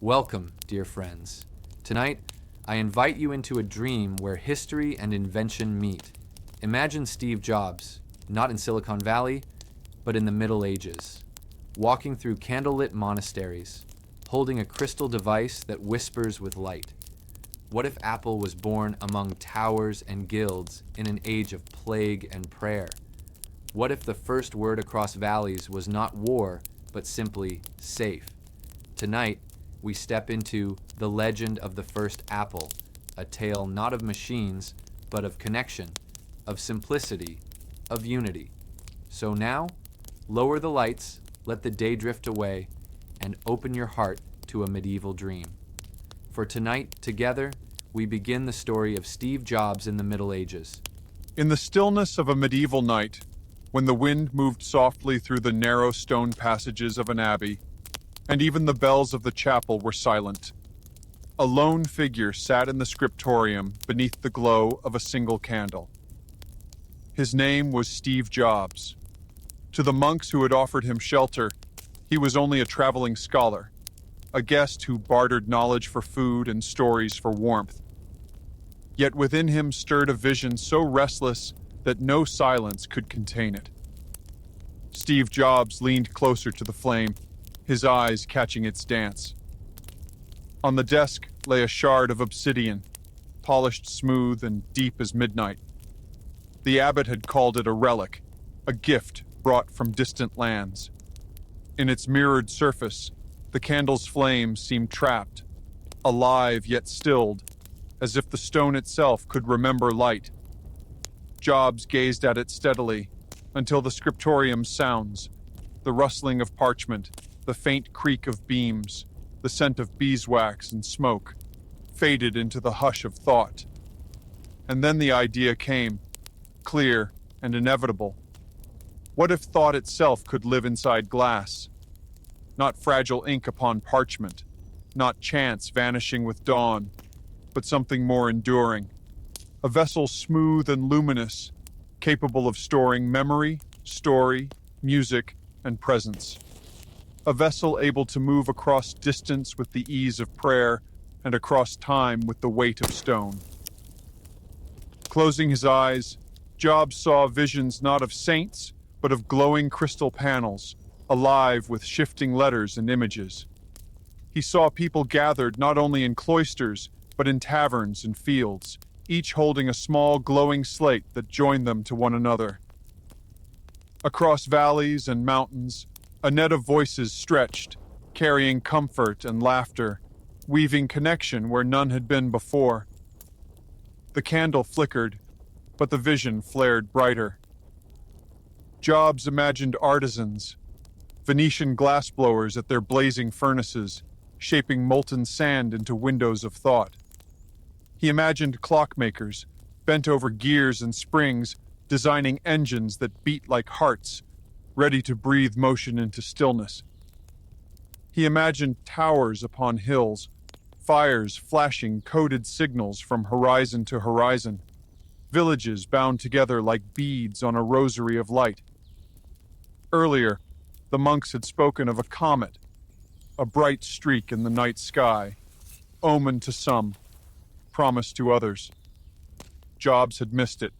Welcome, dear friends. Tonight, I invite you into a dream where history and invention meet. Imagine Steve Jobs, not in Silicon Valley, but in the Middle Ages, walking through candlelit monasteries, holding a crystal device that whispers with light. What if Apple was born among towers and guilds in an age of plague and prayer? What if the first word across valleys was not war, but simply safe? Tonight, we step into The Legend of the First Apple, a tale not of machines, but of connection, of simplicity, of unity. So now, lower the lights, let the day drift away, and open your heart to a medieval dream. For tonight, together, we begin the story of Steve Jobs in the Middle Ages. In the stillness of a medieval night, when the wind moved softly through the narrow stone passages of an abbey, and even the bells of the chapel were silent, a lone figure sat in the scriptorium beneath the glow of a single candle. His name was Steve Jobs. To the monks who had offered him shelter, he was only a traveling scholar, a guest who bartered knowledge for food and stories for warmth. Yet within him stirred a vision so restless that no silence could contain it. Steve Jobs leaned closer to the flame, his eyes catching its dance. On the desk lay a shard of obsidian, polished smooth and deep as midnight. The abbot had called it a relic, a gift brought from distant lands. In its mirrored surface, the candle's flame seemed trapped, alive yet stilled, as if the stone itself could remember light. Jobs gazed at it steadily until the scriptorium's sounds, the rustling of parchment, the faint creak of beams, the scent of beeswax and smoke, faded into the hush of thought. And then the idea came, clear and inevitable. What if thought itself could live inside glass? Not fragile ink upon parchment, not chance vanishing with dawn, but something more enduring. A vessel smooth and luminous, capable of storing memory, story, music, and presence. A vessel able to move across distance with the ease of prayer and across time with the weight of stone. Closing his eyes, Jobs saw visions not of saints, but of glowing crystal panels, alive with shifting letters and images. He saw people gathered not only in cloisters, but in taverns and fields, each holding a small glowing slate that joined them to one another. Across valleys and mountains, a net of voices stretched, carrying comfort and laughter, weaving connection where none had been before. The candle flickered, but the vision flared brighter. Jobs imagined artisans, Venetian glassblowers at their blazing furnaces, shaping molten sand into windows of thought. He imagined clockmakers, bent over gears and springs, designing engines that beat like hearts, ready to breathe motion into stillness. He imagined towers upon hills, fires flashing coded signals from horizon to horizon, villages bound together like beads on a rosary of light. Earlier, the monks had spoken of a comet, a bright streak in the night sky, omen to some, promise to others. Jobs had missed it,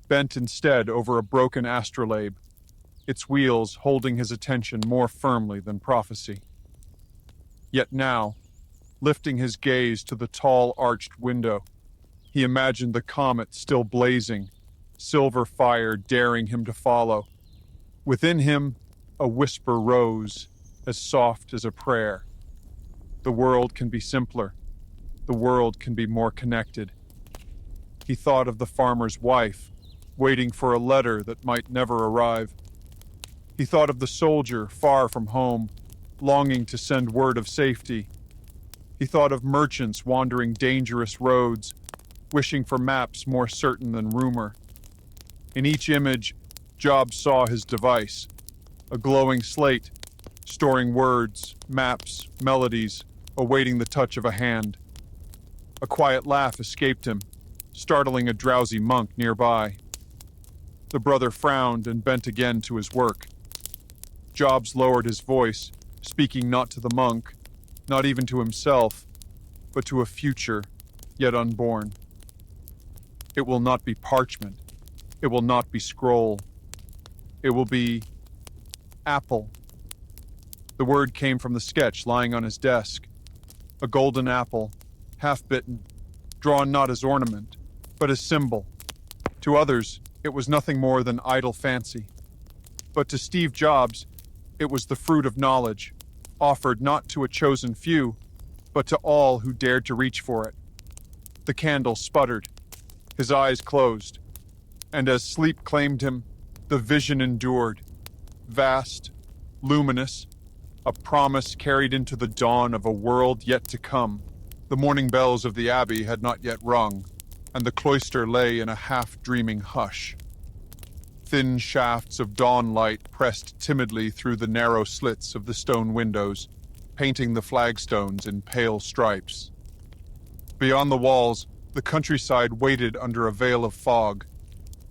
bent instead over a broken astrolabe, its wheels holding his attention more firmly than prophecy. Yet now, lifting his gaze to the tall arched window, he imagined the comet still blazing, silver fire daring him to follow. Within him, a whisper rose, as soft as a prayer. The world can be simpler. The world can be more connected. He thought of the farmer's wife, waiting for a letter that might never arrive. He thought of the soldier far from home, longing to send word of safety. He thought of merchants wandering dangerous roads, wishing for maps more certain than rumor. In each image, Jobs saw his device, a glowing slate, storing words, maps, melodies, awaiting the touch of a hand. A quiet laugh escaped him, startling a drowsy monk nearby. The brother frowned and bent again to his work. Jobs lowered his voice, speaking not to the monk, not even to himself, but to a future yet unborn. It will not be parchment. It will not be scroll. It will be apple. The word came from the sketch lying on his desk. A golden apple, half-bitten, drawn not as ornament, but as symbol. To others, it was nothing more than idle fancy. But to Steve Jobs, it was the fruit of knowledge, offered not to a chosen few, but to all who dared to reach for it. The candle sputtered. His eyes closed. And as sleep claimed him, the vision endured. Vast, luminous, a promise carried into the dawn of a world yet to come. The morning bells of the abbey had not yet rung, and the cloister lay in a half-dreaming hush. Thin shafts of dawn light pressed timidly through the narrow slits of the stone windows, painting the flagstones in pale stripes. Beyond the walls, the countryside waited under a veil of fog,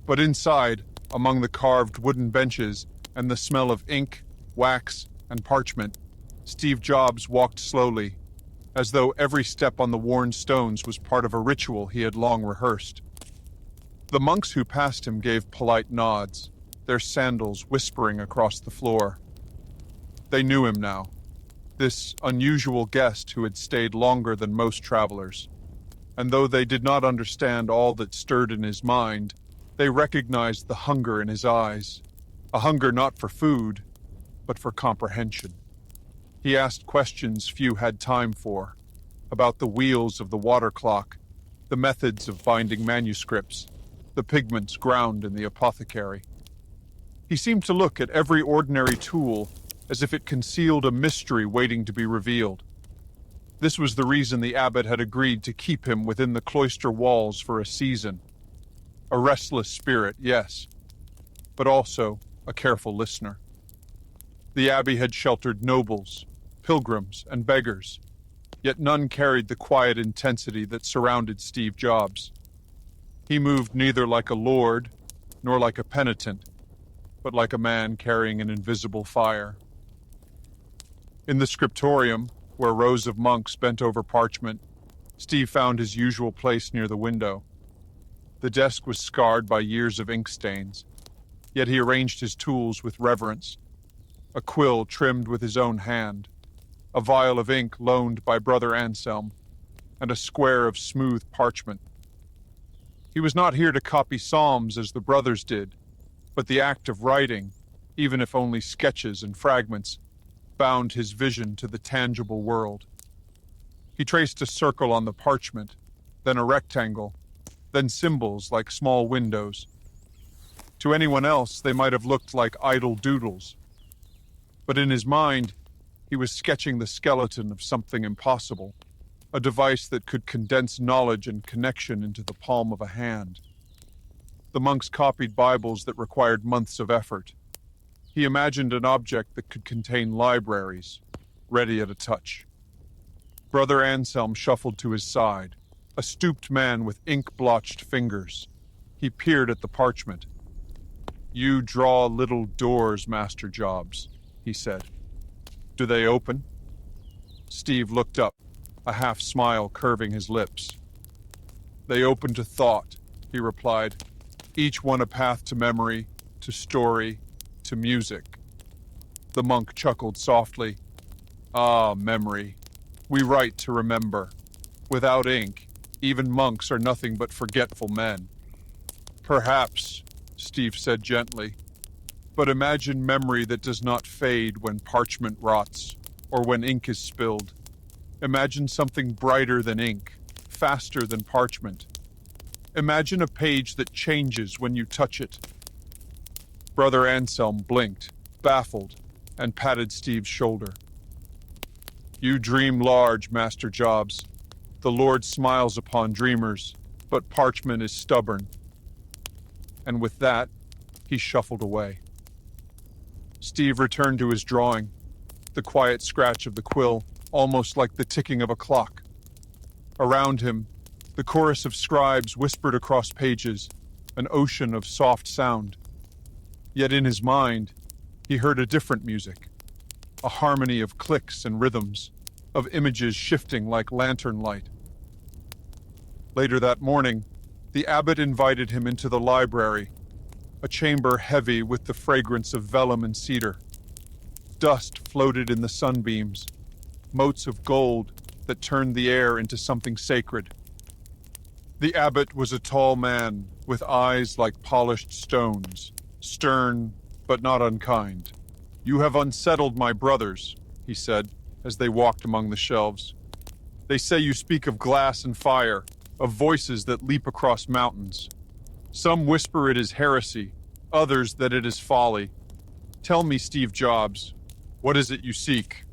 but inside, among the carved wooden benches and the smell of ink, wax, and parchment, Steve Jobs walked slowly, as though every step on the worn stones was part of a ritual he had long rehearsed. The monks who passed him gave polite nods, their sandals whispering across the floor. They knew him now, this unusual guest who had stayed longer than most travelers. And though they did not understand all that stirred in his mind, they recognized the hunger in his eyes, a hunger not for food, but for comprehension. He asked questions few had time for, about the wheels of the water clock, the methods of binding manuscripts, the pigments ground in the apothecary. He seemed to look at every ordinary tool as if it concealed a mystery waiting to be revealed. This was the reason the abbot had agreed to keep him within the cloister walls for a season. A restless spirit, yes, but also a careful listener. The abbey had sheltered nobles, pilgrims, and beggars, yet none carried the quiet intensity that surrounded Steve Jobs. He moved neither like a lord nor like a penitent, but like a man carrying an invisible fire. In the scriptorium, where rows of monks bent over parchment, Steve found his usual place near the window. The desk was scarred by years of ink stains, yet he arranged his tools with reverence. A quill trimmed with his own hand, a vial of ink loaned by Brother Anselm, and a square of smooth parchment. He was not here to copy psalms as the brothers did, but the act of writing, even if only sketches and fragments, bound his vision to the tangible world. He traced a circle on the parchment, then a rectangle, then symbols like small windows. To anyone else, they might have looked like idle doodles. But in his mind, he was sketching the skeleton of something impossible, a device that could condense knowledge and connection into the palm of a hand. The monks copied Bibles that required months of effort. He imagined an object that could contain libraries, ready at a touch. Brother Anselm shuffled to his side, a stooped man with ink-blotched fingers. He peered at the parchment. "You draw little doors, Master Jobs," he said. "Do they open?" Steve looked up, a half-smile curving his lips. "They open to thought," he replied, "each one a path to memory, to story, to music." The monk chuckled softly. "Ah, memory. We write to remember. Without ink, even monks are nothing but forgetful men." "Perhaps," Steve said gently, "but imagine memory that does not fade when parchment rots, or when ink is spilled. Imagine something brighter than ink, faster than parchment. Imagine a page that changes when you touch it." Brother Anselm blinked, baffled, and patted Steve's shoulder. "You dream large, Master Jobs. The Lord smiles upon dreamers, but parchment is stubborn." And with that, he shuffled away. Steve returned to his drawing, the quiet scratch of the quill, almost like the ticking of a clock. Around him, the chorus of scribes whispered across pages, an ocean of soft sound. Yet in his mind, he heard a different music, a harmony of clicks and rhythms, of images shifting like lantern light. Later that morning, the abbot invited him into the library, a chamber heavy with the fragrance of vellum and cedar. Dust floated in the sunbeams, motes of gold that turned the air into something sacred. The abbot was a tall man with eyes like polished stones, stern but not unkind. "You have unsettled my brothers," he said as they walked among the shelves. "They say you speak of glass and fire, of voices that leap across mountains. Some whisper it is heresy, others that it is folly. Tell me, Steve Jobs, what is it you seek?"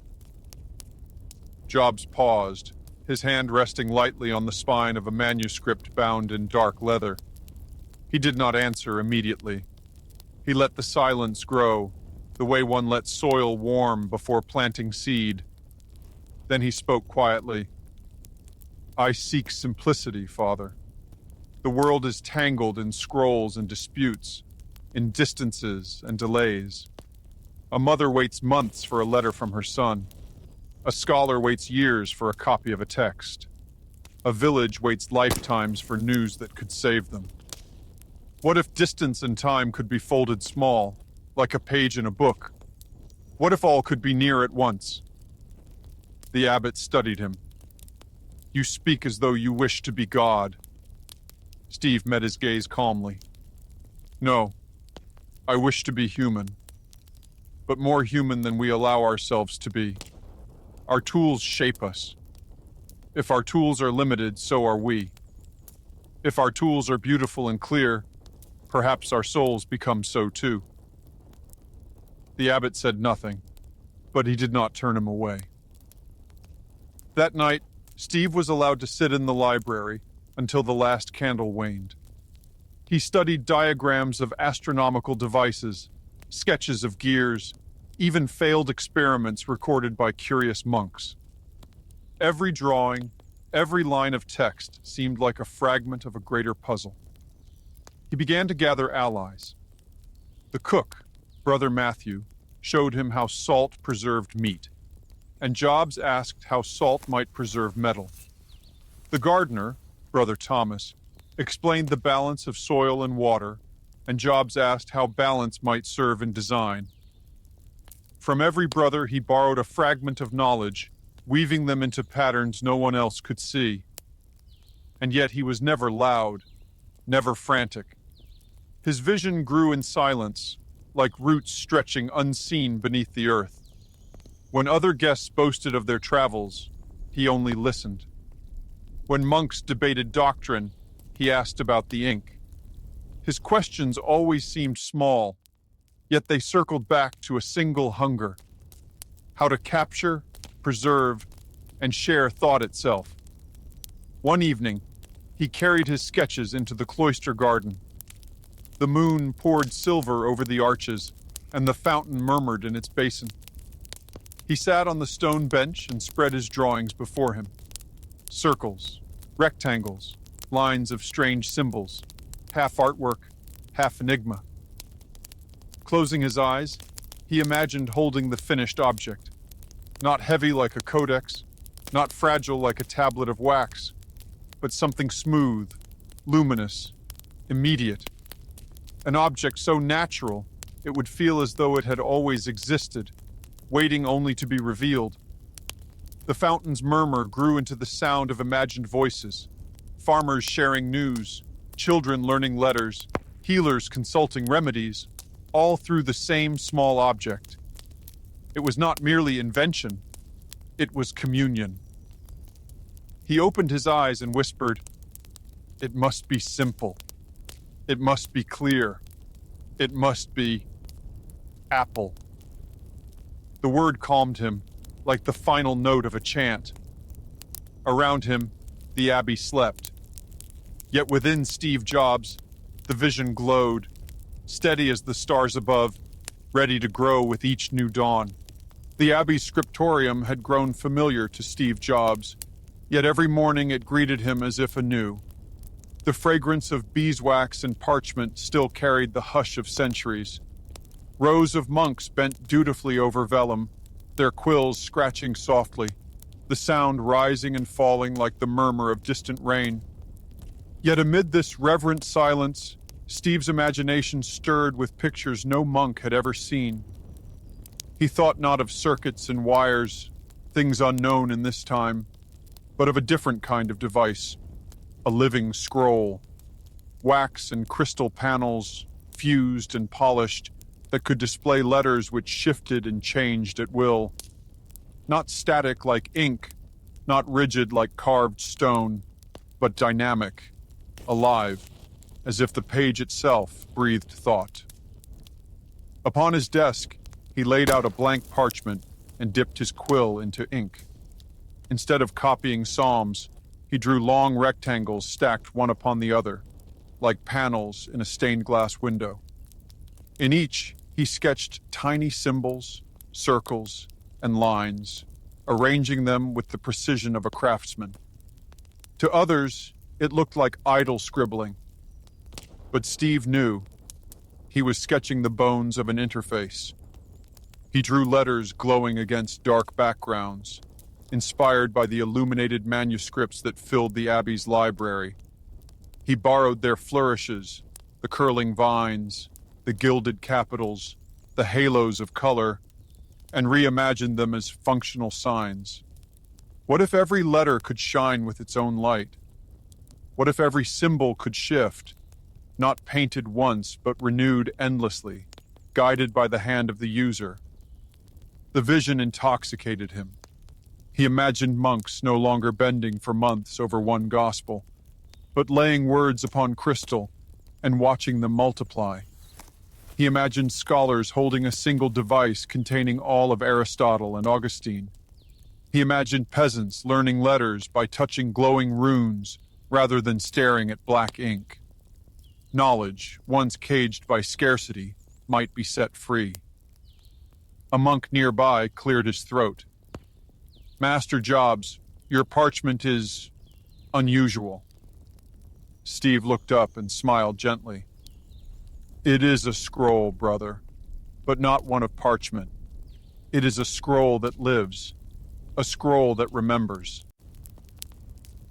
Jobs paused, his hand resting lightly on the spine of a manuscript bound in dark leather. He did not answer immediately. He let the silence grow, the way one lets soil warm before planting seed. Then he spoke quietly. "I seek simplicity, Father. The world is tangled in scrolls and disputes, in distances and delays. A mother waits months for a letter from her son. A scholar waits years for a copy of a text. A village waits lifetimes for news that could save them. What if distance and time could be folded small, like a page in a book? What if all could be near at once?" The abbot studied him. "You speak as though you wish to be God." Steve met his gaze calmly. "No, I wish to be human, but more human than we allow ourselves to be. Our tools shape us. If our tools are limited, so are we. If our tools are beautiful and clear, perhaps our souls become so too." The abbot said nothing, but he did not turn him away. That night, Steve was allowed to sit in the library until the last candle waned. He studied diagrams of astronomical devices, sketches of gears, even failed experiments recorded by curious monks. Every drawing, every line of text seemed like a fragment of a greater puzzle. He began to gather allies. The cook, Brother Matthew, showed him how salt preserved meat, and Jobs asked how salt might preserve metal. The gardener, Brother Thomas, explained the balance of soil and water, and Jobs asked how balance might serve in design. From every brother he borrowed a fragment of knowledge, weaving them into patterns no one else could see. And yet he was never loud, never frantic. His vision grew in silence, like roots stretching unseen beneath the earth. When other guests boasted of their travels, he only listened. When monks debated doctrine, he asked about the ink. His questions always seemed small, yet they circled back to a single hunger: how to capture, preserve, and share thought itself. One evening, he carried his sketches into the cloister garden. The moon poured silver over the arches, and the fountain murmured in its basin. He sat on the stone bench and spread his drawings before him. Circles, rectangles, lines of strange symbols, half artwork, half enigma. Closing his eyes, he imagined holding the finished object, not heavy like a codex, not fragile like a tablet of wax, but something smooth, luminous, immediate. An object so natural, it would feel as though it had always existed, waiting only to be revealed. The fountain's murmur grew into the sound of imagined voices, farmers sharing news, children learning letters, healers consulting remedies, all through the same small object. It was not merely invention, it was communion. He opened his eyes and whispered, "It must be simple. It must be clear. It must be apple." The word calmed him, like the final note of a chant. Around him, the abbey slept. Yet within Steve Jobs, the vision glowed, steady as the stars above, ready to grow with each new dawn. The abbey's scriptorium had grown familiar to Steve Jobs, yet every morning it greeted him as if anew. The fragrance of beeswax and parchment still carried the hush of centuries. Rows of monks bent dutifully over vellum, their quills scratching softly. the sound rising and falling like the murmur of distant rain. Yet amid this reverent silence, Steve's imagination stirred with pictures no monk had ever seen. He thought not of circuits and wires, things unknown in this time, but of a different kind of device, a living scroll, wax and crystal panels, fused and polished, that could display letters which shifted and changed at will. Not static like ink, not rigid like carved stone, but dynamic, alive, as if the page itself breathed thought. Upon his desk, he laid out a blank parchment and dipped his quill into ink. Instead of copying psalms, he drew long rectangles stacked one upon the other, like panels in a stained glass window. In each, he sketched tiny symbols, circles, and lines, arranging them with the precision of a craftsman. To others, it looked like idle scribbling. But Steve knew he was sketching the bones of an interface. He drew letters glowing against dark backgrounds, inspired by the illuminated manuscripts that filled the Abbey's library. He borrowed their flourishes, the curling vines, the gilded capitals, the halos of color, and reimagined them as functional signs. What if every letter could shine with its own light? What if every symbol could shift, not painted once, but renewed endlessly, guided by the hand of the user? The vision intoxicated him. He imagined monks no longer bending for months over one gospel, but laying words upon crystal and watching them multiply. He imagined scholars holding a single device containing all of Aristotle and Augustine. He imagined peasants learning letters by touching glowing runes rather than staring at black ink. Knowledge, once caged by scarcity, might be set free. A monk nearby cleared his throat. "Master Jobs, your parchment is unusual." Steve looked up and smiled gently. "It is a scroll, brother, but not one of parchment. It is a scroll that lives, a scroll that remembers."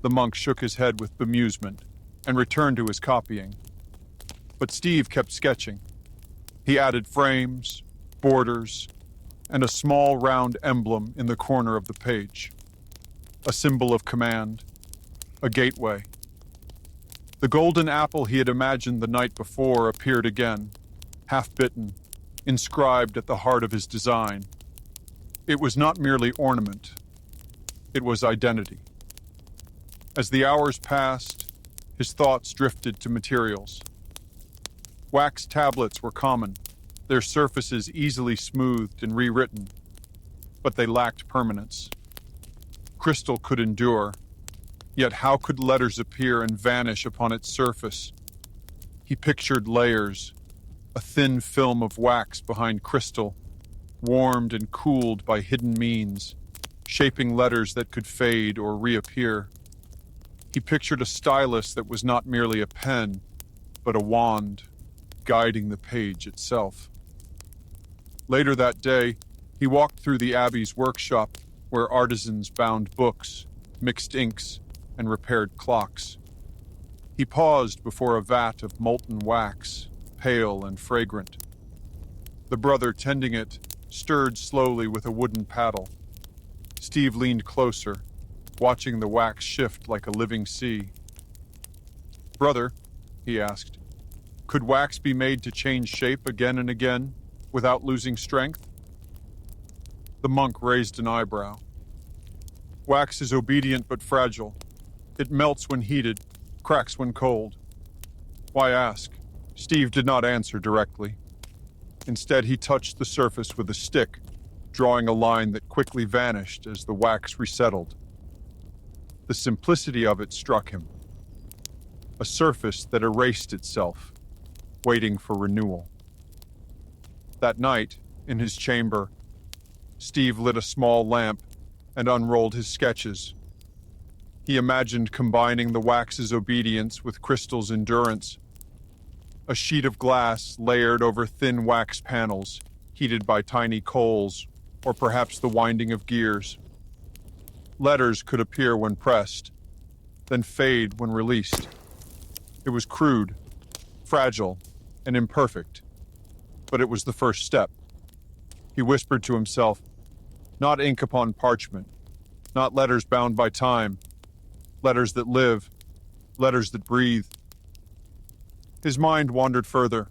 The monk shook his head with bemusement and returned to his copying. But Steve kept sketching. He added frames, borders, and a small round emblem in the corner of the page. A symbol of command, a gateway. The golden apple he had imagined the night before appeared again, half-bitten, inscribed at the heart of his design. It was not merely ornament. It was identity. As the hours passed, his thoughts drifted to materials. Wax tablets were common, their surfaces easily smoothed and rewritten, but they lacked permanence. Crystal could endure, yet how could letters appear and vanish upon its surface? He pictured layers, a thin film of wax behind crystal, warmed and cooled by hidden means, shaping letters that could fade or reappear. He pictured a stylus that was not merely a pen, but a wand, guiding the page itself. Later that day, he walked through the Abbey's workshop, where artisans bound books, mixed inks, and repaired clocks. He paused before a vat of molten wax, pale and fragrant. The brother tending it stirred slowly with a wooden paddle. Steve leaned closer, watching the wax shift like a living sea. "Brother," he asked, "could wax be made to change shape again and again, without losing strength?" The monk raised an eyebrow. "Wax is obedient but fragile. It melts when heated, cracks when cold." "Why ask?" Steve did not answer directly. Instead, he touched the surface with a stick, drawing a line that quickly vanished as the wax resettled. The simplicity of it struck him. A surface that erased itself, waiting for renewal. That night, in his chamber, Steve lit a small lamp and unrolled his sketches. He imagined combining the wax's obedience with crystal's endurance. A sheet of glass layered over thin wax panels, heated by tiny coals, or perhaps the winding of gears. Letters could appear when pressed, then fade when released. It was crude, fragile, and imperfect, but it was the first step. He whispered to himself, not ink upon parchment, not letters bound by time, letters that live, letters that breathe. His mind wandered further.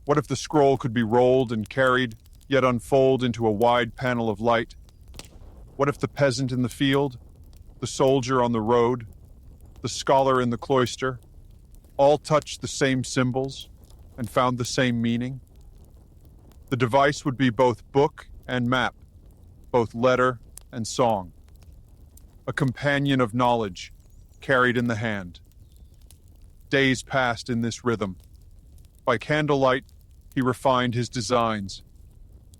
What if the scroll could be rolled and carried, yet unfold into a wide panel of light? What if the peasant in the field, the soldier on the road, the scholar in the cloister, all touched the same symbols and found the same meaning? The device would be both book and map, both letter and song. A companion of knowledge, carried in the hand. Days passed in this rhythm. By candlelight, he refined his designs.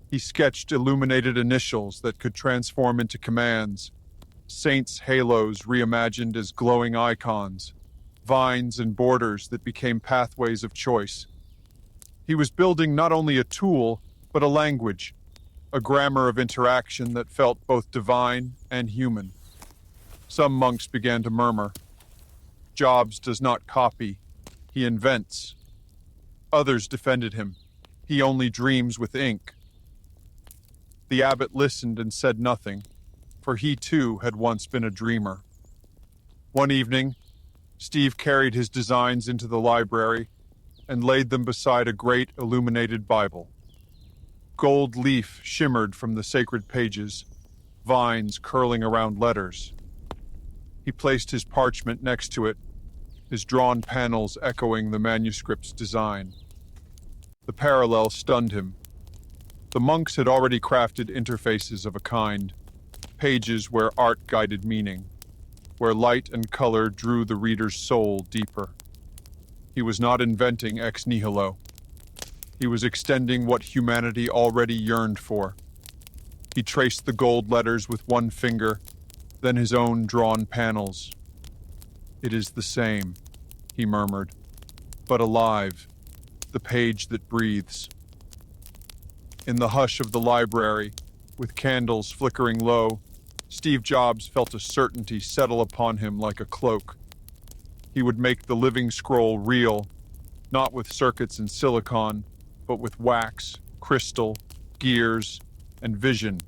He sketched illuminated initials that could transform into commands, saints' halos reimagined as glowing icons, vines and borders that became pathways of choice. He was building not only a tool, but a language, a grammar of interaction that felt both divine and human. Some monks began to murmur, Jobs does not copy, he invents. Others defended him, he only dreams with ink. The abbot listened and said nothing, for he too had once been a dreamer. One evening, Steve carried his designs into the library and laid them beside a great illuminated Bible. Gold leaf shimmered from the sacred pages, vines curling around letters. He placed his parchment next to it, his drawn panels echoing the manuscript's design. The parallel stunned him. The monks had already crafted interfaces of a kind, pages where art guided meaning, where light and color drew the reader's soul deeper. He was not inventing ex nihilo. He was extending what humanity already yearned for. He traced the gold letters with one finger, then his own drawn panels. It is the same, he murmured, but alive, the page that breathes. In the hush of the library, with candles flickering low, Steve Jobs felt a certainty settle upon him like a cloak. He would make the living scroll real, not with circuits and silicon, but with wax, crystal, gears, and vision.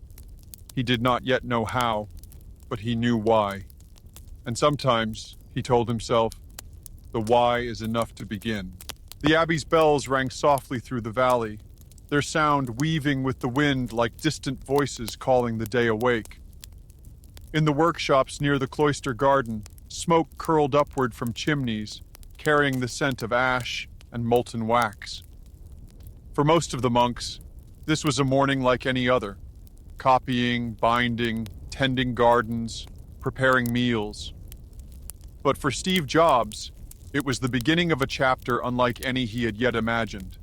He did not yet know how, but he knew why. And sometimes, he told himself, the why is enough to begin. The abbey's bells rang softly through the valley, their sound weaving with the wind like distant voices calling the day awake. In the workshops near the cloister garden, smoke curled upward from chimneys, carrying the scent of ash and molten wax. For most of the monks, this was a morning like any other, copying, binding, tending gardens, preparing meals. But for Steve Jobs, it was the beginning of a chapter unlike any he had yet imagined.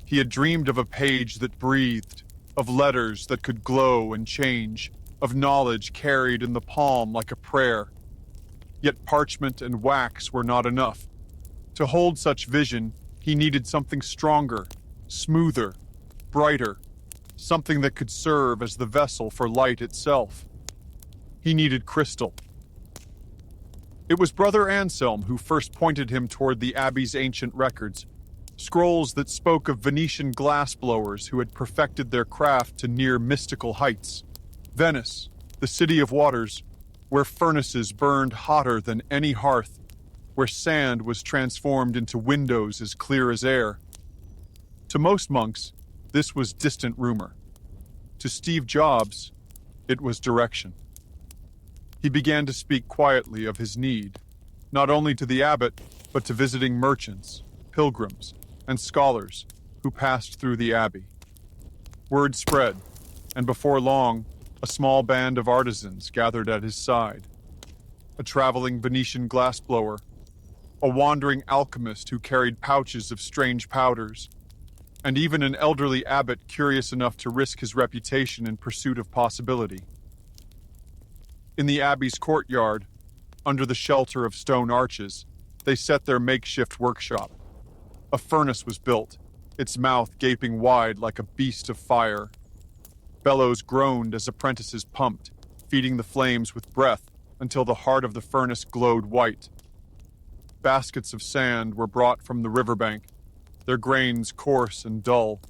He had dreamed of a page that breathed, of letters that could glow and change, of knowledge carried in the palm like a prayer. Yet parchment and wax were not enough. To hold such vision, he needed something stronger, smoother, brighter, something that could serve as the vessel for light itself. He needed crystal. It was Brother Anselm who first pointed him toward the abbey's ancient records, scrolls that spoke of Venetian glassblowers who had perfected their craft to near mystical heights. Venice, the city of waters, where furnaces burned hotter than any hearth, where sand was transformed into windows as clear as air. To most monks, this was distant rumor. To Steve Jobs, it was direction. He began to speak quietly of his need, not only to the abbot, but to visiting merchants, pilgrims, and scholars who passed through the abbey. Word spread, and before long, a small band of artisans gathered at his side. A traveling Venetian glassblower, a wandering alchemist who carried pouches of strange powders, and even an elderly abbot curious enough to risk his reputation in pursuit of possibility. In the abbey's courtyard, under the shelter of stone arches, they set their makeshift workshop. A furnace was built, its mouth gaping wide like a beast of fire. Bellows groaned as apprentices pumped, feeding the flames with breath until the heart of the furnace glowed white. Baskets of sand were brought from the riverbank, their grains coarse and dull.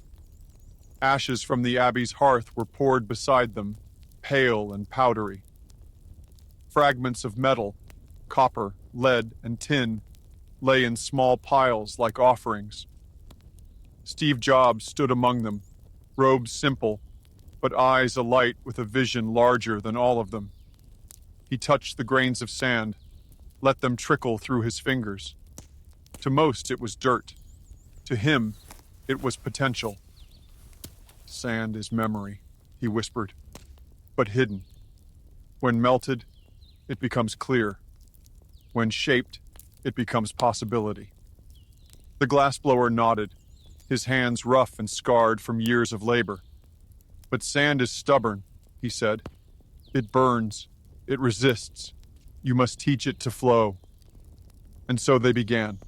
Ashes from the abbey's hearth were poured beside them, pale and powdery. Fragments of metal, copper, lead, and tin, lay in small piles like offerings. Steve Jobs stood among them, robes simple, but eyes alight with a vision larger than all of them. He touched the grains of sand, let them trickle through his fingers. To most, it was dirt. To him, it was potential. Sand is memory, he whispered, but hidden. When melted, it becomes clear. When shaped, it becomes possibility. The glassblower nodded, his hands rough and scarred from years of labor. But sand is stubborn, he said. It burns. It resists. You must teach it to flow. And so they began.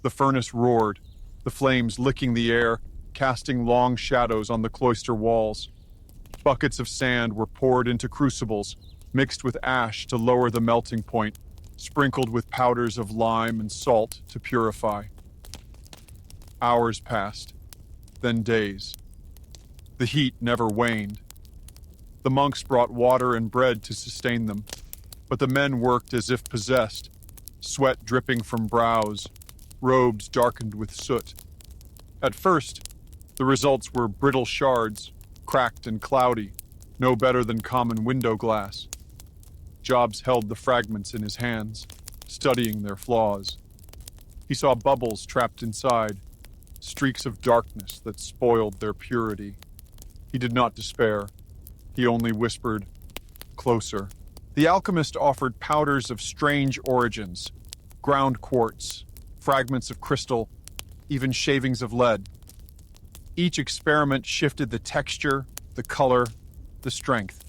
The furnace roared, the flames licking the air, casting long shadows on the cloister walls. Buckets of sand were poured into crucibles, mixed with ash to lower the melting point, sprinkled with powders of lime and salt to purify. Hours passed, then days. The heat never waned. The monks brought water and bread to sustain them, but the men worked as if possessed, sweat dripping from brows, robes darkened with soot. At first, the results were brittle shards, cracked and cloudy, no better than common window glass. Jobs held the fragments in his hands, studying their flaws. He saw bubbles trapped inside, streaks of darkness that spoiled their purity. He did not despair. He only whispered, "Closer." The alchemist offered powders of strange origins, ground quartz, fragments of crystal, even shavings of lead. Each experiment shifted the texture, the color, the strength.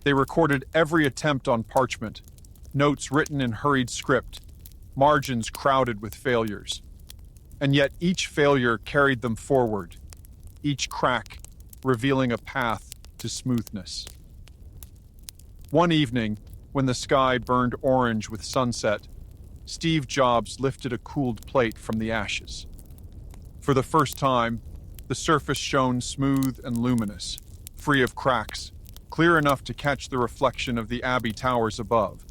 They recorded every attempt on parchment, notes written in hurried script, margins crowded with failures. And yet each failure carried them forward, each crack revealing a path to smoothness. One evening, when the sky burned orange with sunset, Steve Jobs lifted a cooled plate from the ashes. For the first time, the surface shone smooth and luminous, free of cracks, clear enough to catch the reflection of the Abbey towers above.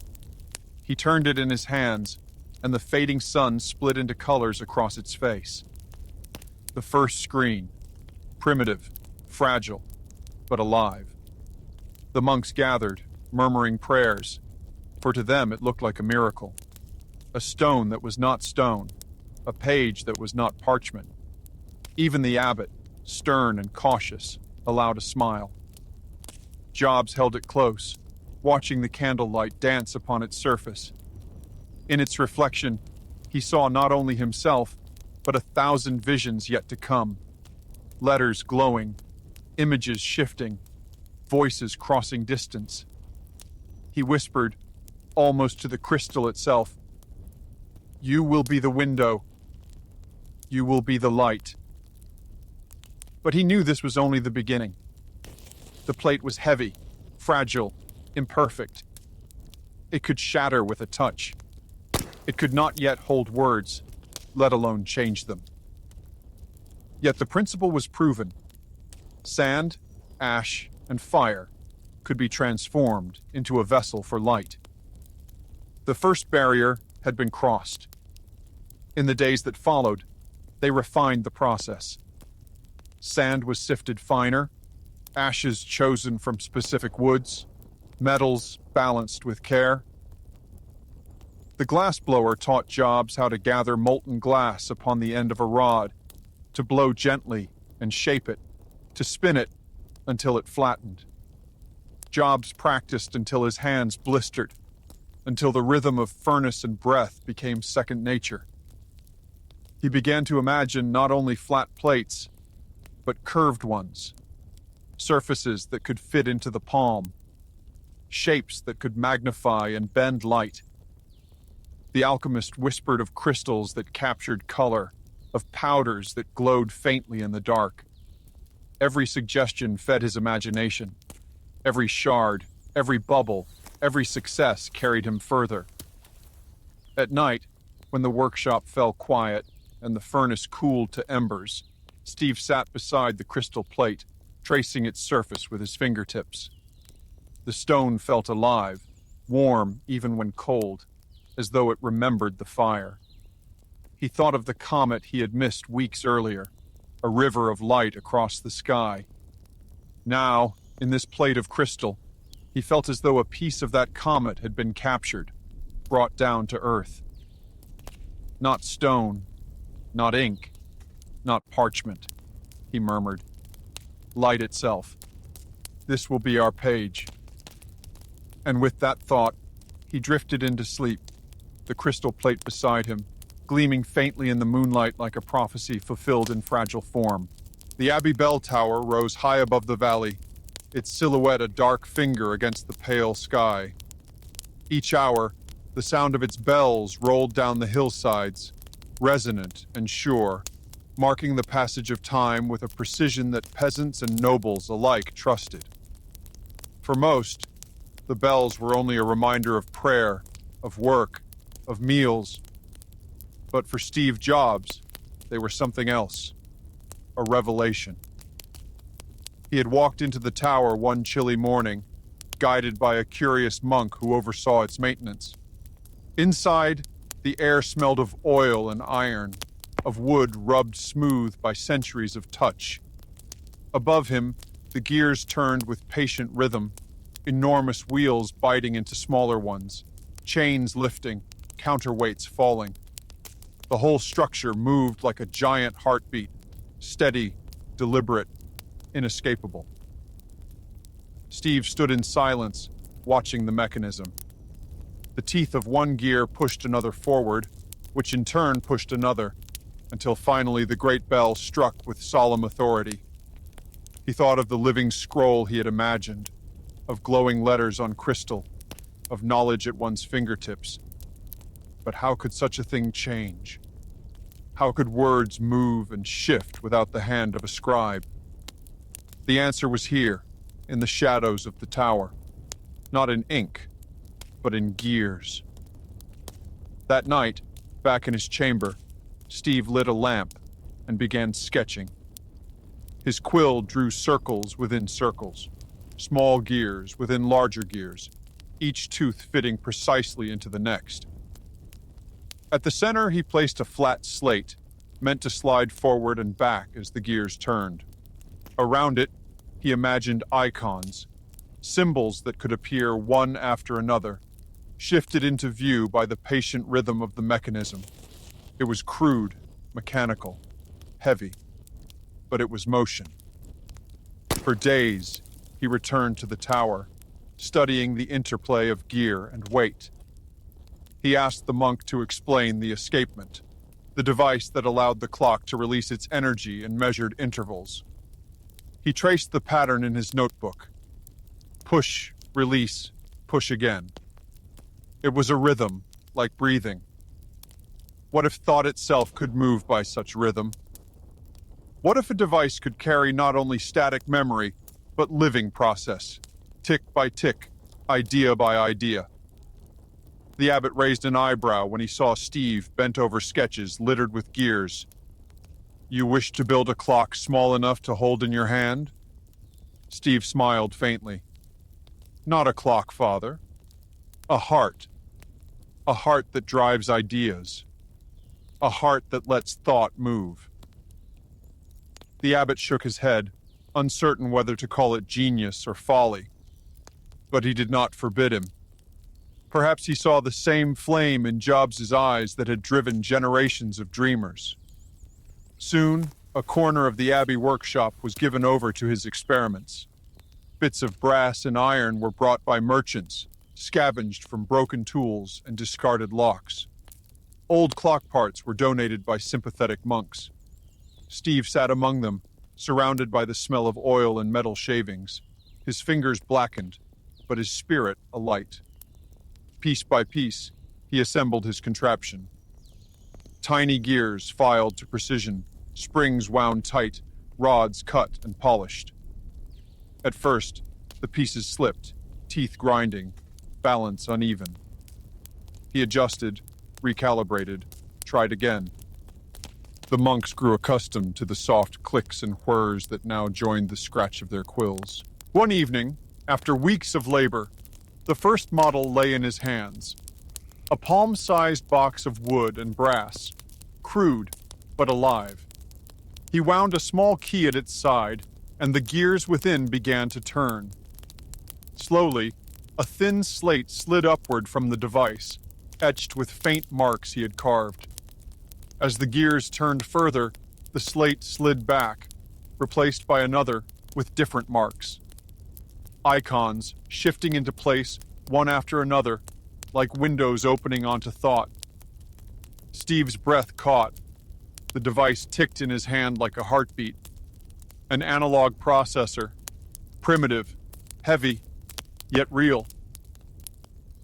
He turned it in his hands, and the fading sun split into colors across its face. The first screen, primitive, fragile, but alive. The monks gathered, murmuring prayers, for to them it looked like a miracle. A stone that was not stone, a page that was not parchment. Even the abbot, stern and cautious, allowed a smile. Jobs held it close, watching the candlelight dance upon its surface. In its reflection, he saw not only himself, but 1,000 visions yet to come. Letters glowing, images shifting, voices crossing distance. He whispered, almost to the crystal itself, "You will be the window. You will be the light." But he knew this was only the beginning. The plate was heavy, fragile, imperfect. It could shatter with a touch. It could not yet hold words, let alone change them. Yet the principle was proven. Sand, ash, and fire could be transformed into a vessel for light. The first barrier had been crossed. In the days that followed, they refined the process. Sand was sifted finer, ashes chosen from specific woods, metals balanced with care. The glassblower taught Jobs how to gather molten glass upon the end of a rod, to blow gently and shape it, to spin it until it flattened. Jobs practiced until his hands blistered, until the rhythm of furnace and breath became second nature. He began to imagine not only flat plates, but curved ones, surfaces that could fit into the palm, shapes that could magnify and bend light. The alchemist whispered of crystals that captured color, of powders that glowed faintly in the dark. Every suggestion fed his imagination, every shard Every bubble, every success carried him further. At night, when the workshop fell quiet and the furnace cooled to embers, Steve sat beside the crystal plate, tracing its surface with his fingertips. The stone felt alive, warm even when cold, as though it remembered the fire. He thought of the comet he had missed weeks earlier, a river of light across the sky. Now, in this plate of crystal, he felt as though a piece of that comet had been captured, brought down to earth. Not stone, not ink, not parchment, he murmured. Light itself. This will be our page. And with that thought, he drifted into sleep, the crystal plate beside him, gleaming faintly in the moonlight like a prophecy fulfilled in fragile form. The Abbey Bell Tower rose high above the valley, its silhouette a dark finger against the pale sky. Each hour, the sound of its bells rolled down the hillsides, resonant and sure, marking the passage of time with a precision that peasants and nobles alike trusted. For most, the bells were only a reminder of prayer, of work, of meals. But for Steve Jobs, they were something else, a revelation. He had walked into the tower one chilly morning, guided by a curious monk who oversaw its maintenance. Inside, the air smelled of oil and iron, of wood rubbed smooth by centuries of touch. Above him, the gears turned with patient rhythm, enormous wheels biting into smaller ones, chains lifting, counterweights falling. The whole structure moved like a giant heartbeat, steady, deliberate, inescapable. Steve stood in silence, watching the mechanism. The teeth of one gear pushed another forward, which in turn pushed another, until finally the great bell struck with solemn authority. He thought of the living scroll he had imagined, of glowing letters on crystal, of knowledge at one's fingertips. But how could such a thing change? How could words move and shift without the hand of a scribe? The answer was here, in the shadows of the tower. Not in ink, but in gears. That night, back in his chamber, Steve lit a lamp and began sketching. His quill drew circles within circles, small gears within larger gears, each tooth fitting precisely into the next. At the center, he placed a flat slate, meant to slide forward and back as the gears turned. Around it, he imagined icons, symbols that could appear one after another, shifted into view by the patient rhythm of the mechanism. It was crude, mechanical, heavy, but it was motion. For days, he returned to the tower, studying the interplay of gear and weight. He asked the monk to explain the escapement, the device that allowed the clock to release its energy in measured intervals. He traced the pattern in his notebook. Push, release, push again. It was a rhythm, like breathing. What if thought itself could move by such rhythm? What if a device could carry not only static memory, but living process, tick by tick, idea by idea? The abbot raised an eyebrow when he saw Steve bent over sketches littered with gears. You wish to build a clock small enough to hold in your hand? Steve smiled faintly. Not a clock, Father. A heart. A heart that drives ideas. A heart that lets thought move. The abbot shook his head, uncertain whether to call it genius or folly. But he did not forbid him. Perhaps he saw the same flame in Jobs' eyes that had driven generations of dreamers. Soon, a corner of the Abbey workshop was given over to his experiments. Bits of brass and iron were brought by merchants, scavenged from broken tools and discarded locks. Old clock parts were donated by sympathetic monks. Steve sat among them, surrounded by the smell of oil and metal shavings, his fingers blackened, but his spirit alight. Piece by piece, he assembled his contraption. Tiny gears filed to precision, springs wound tight, rods cut and polished. At first, the pieces slipped, teeth grinding, balance uneven. He adjusted, recalibrated, tried again. The monks grew accustomed to the soft clicks and whirs that now joined the scratch of their quills. One evening, after weeks of labor, the first model lay in his hands. A palm-sized box of wood and brass, crude but alive. He wound a small key at its side, and the gears within began to turn. Slowly, a thin slate slid upward from the device, etched with faint marks he had carved. As the gears turned further, the slate slid back, replaced by another with different marks. Icons shifting into place one after another, like windows opening onto thought. Steve's breath caught. The device ticked in his hand like a heartbeat. An analog processor, primitive, heavy, yet real.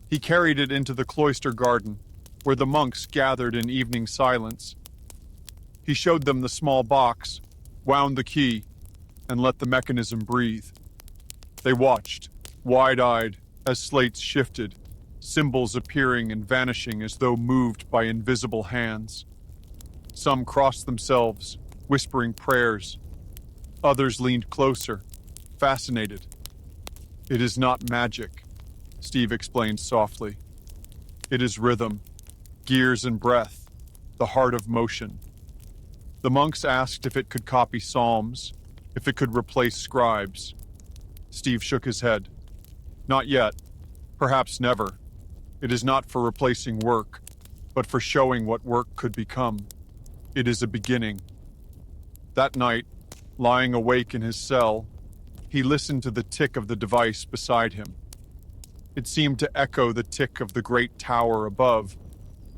He carried it into the cloister garden, where the monks gathered in evening silence. He showed them the small box, wound the key, and let the mechanism breathe. They watched, wide-eyed, as slates shifted, symbols appearing and vanishing as though moved by invisible hands. Some crossed themselves, whispering prayers. Others leaned closer, fascinated. "It is not magic," Steve explained softly. "It is rhythm, gears and breath, the heart of motion." The monks asked if it could copy psalms, if it could replace scribes. Steve shook his head. "Not yet. Perhaps never. It is not for replacing work, but for showing what work could become. It is a beginning." That night, lying awake in his cell, he listened to the tick of the device beside him. It seemed to echo the tick of the great tower above,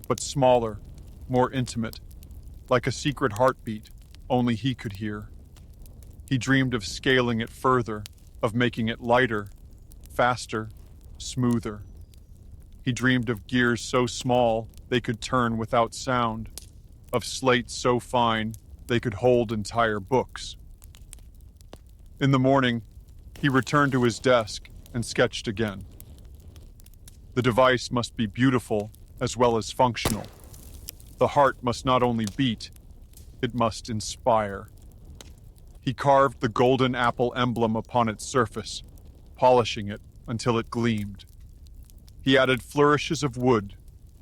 but smaller, more intimate, like a secret heartbeat only he could hear. He dreamed of scaling it further, of making it lighter, faster, smoother. He dreamed of gears so small they could turn without sound, of slates so fine they could hold entire books. In the morning, he returned to his desk and sketched again. The device must be beautiful as well as functional. The heart must not only beat, it must inspire. He carved the golden apple emblem upon its surface, polishing it until it gleamed. He added flourishes of wood,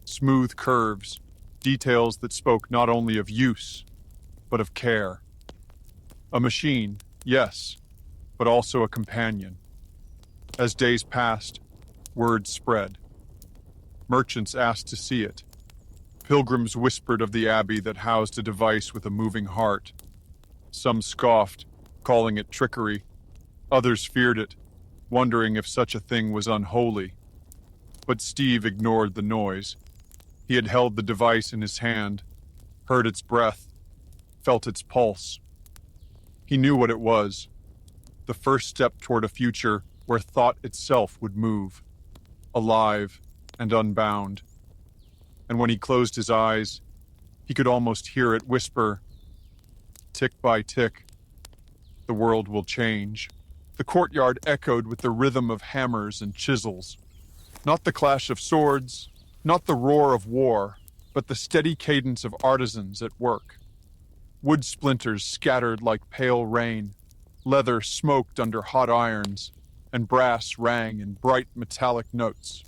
smooth curves, details that spoke not only of use, but of care. A machine, yes, but also a companion. As days passed, word spread. Merchants asked to see it. Pilgrims whispered of the abbey that housed a device with a moving heart. Some scoffed, calling it trickery. Others feared it, wondering if such a thing was unholy. But Steve ignored the noise. He had held the device in his hand, heard its breath, felt its pulse. He knew what it was, the first step toward a future where thought itself would move, alive and unbound. And when he closed his eyes, he could almost hear it whisper, "Tick by tick, the world will change." The courtyard echoed with the rhythm of hammers and chisels. Not the clash of swords, not the roar of war, but the steady cadence of artisans at work. Wood splinters scattered like pale rain, leather smoked under hot irons, and brass rang in bright metallic notes.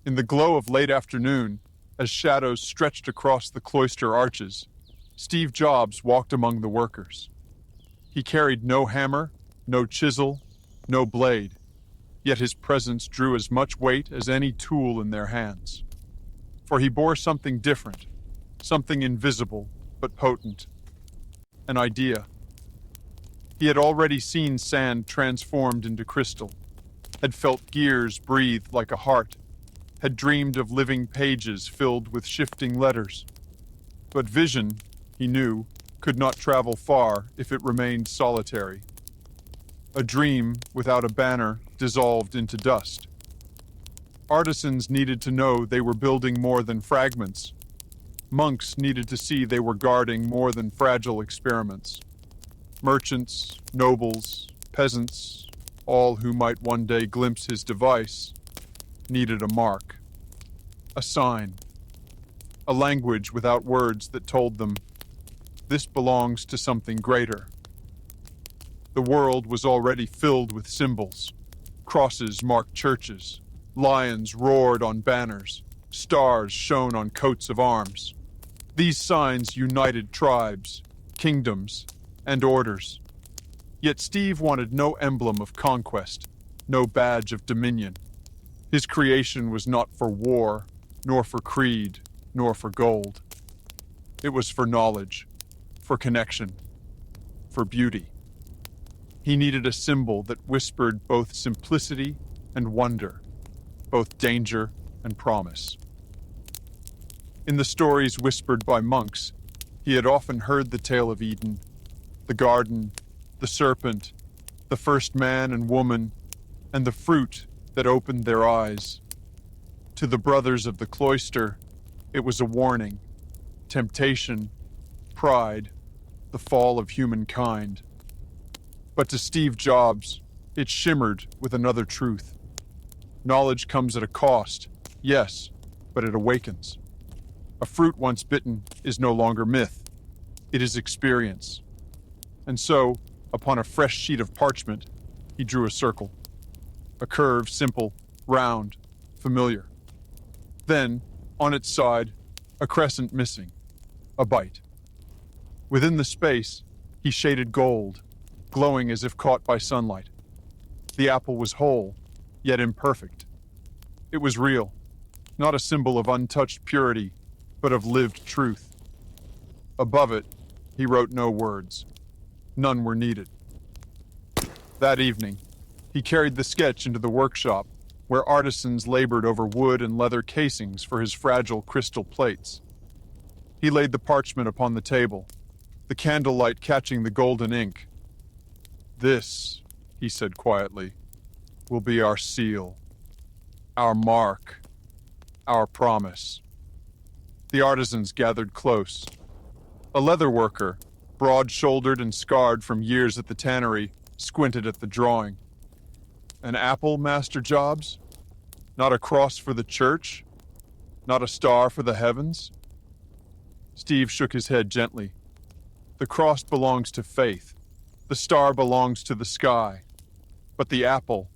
In the glow of late afternoon, as shadows stretched across the cloister arches, Steve Jobs walked among the workers. He carried no hammer, no chisel, no blade, yet his presence drew as much weight as any tool in their hands. For he bore something different, something invisible but potent, an idea. He had already seen sand transformed into crystal, had felt gears breathe like a heart, had dreamed of living pages filled with shifting letters. But vision, he knew, could not travel far if it remained solitary. A dream without a banner dissolved into dust. Artisans needed to know they were building more than fragments. Monks needed to see they were guarding more than fragile experiments. Merchants, nobles, peasants, All who might one day glimpse his device needed a mark, a sign, a language without words that told them, this belongs to something greater. The world was already filled with symbols. Crosses marked churches, lions roared on banners, stars shone on coats of arms. These signs united tribes, kingdoms, and orders. Yet Steve wanted no emblem of conquest, no badge of dominion. His creation was not for war, nor for creed, nor for gold. It was for knowledge, for connection, for beauty. He needed a symbol that whispered both simplicity and wonder, both danger and promise. In the stories whispered by monks, he had often heard the tale of Eden, the garden, the serpent, the first man and woman, and the fruit that opened their eyes. To the brothers of the cloister, it was a warning, temptation, pride, the fall of humankind. But to Steve Jobs, it shimmered with another truth. Knowledge comes at a cost, yes, but it awakens. A fruit once bitten is no longer myth. It is experience. And so, upon a fresh sheet of parchment, he drew a circle. A curve, simple, round, familiar. Then, on its side, a crescent missing. A bite. Within the space, he shaded gold, glowing as if caught by sunlight. The apple was whole, yet imperfect. It was real, not a symbol of untouched purity, but of lived truth. Above it, he wrote no words. None were needed. That evening, he carried the sketch into the workshop, where artisans labored over wood and leather casings for his fragile crystal plates. He laid the parchment upon the table, the candlelight catching the golden ink. This, he said quietly, will be our seal, our mark, our promise. The artisans gathered close. A leather worker, broad-shouldered and scarred from years at the tannery, squinted at the drawing. An apple, Master Jobs? Not a cross for the church? Not a star for the heavens? Steve shook his head gently. The cross belongs to faith. The star belongs to the sky. But the apple,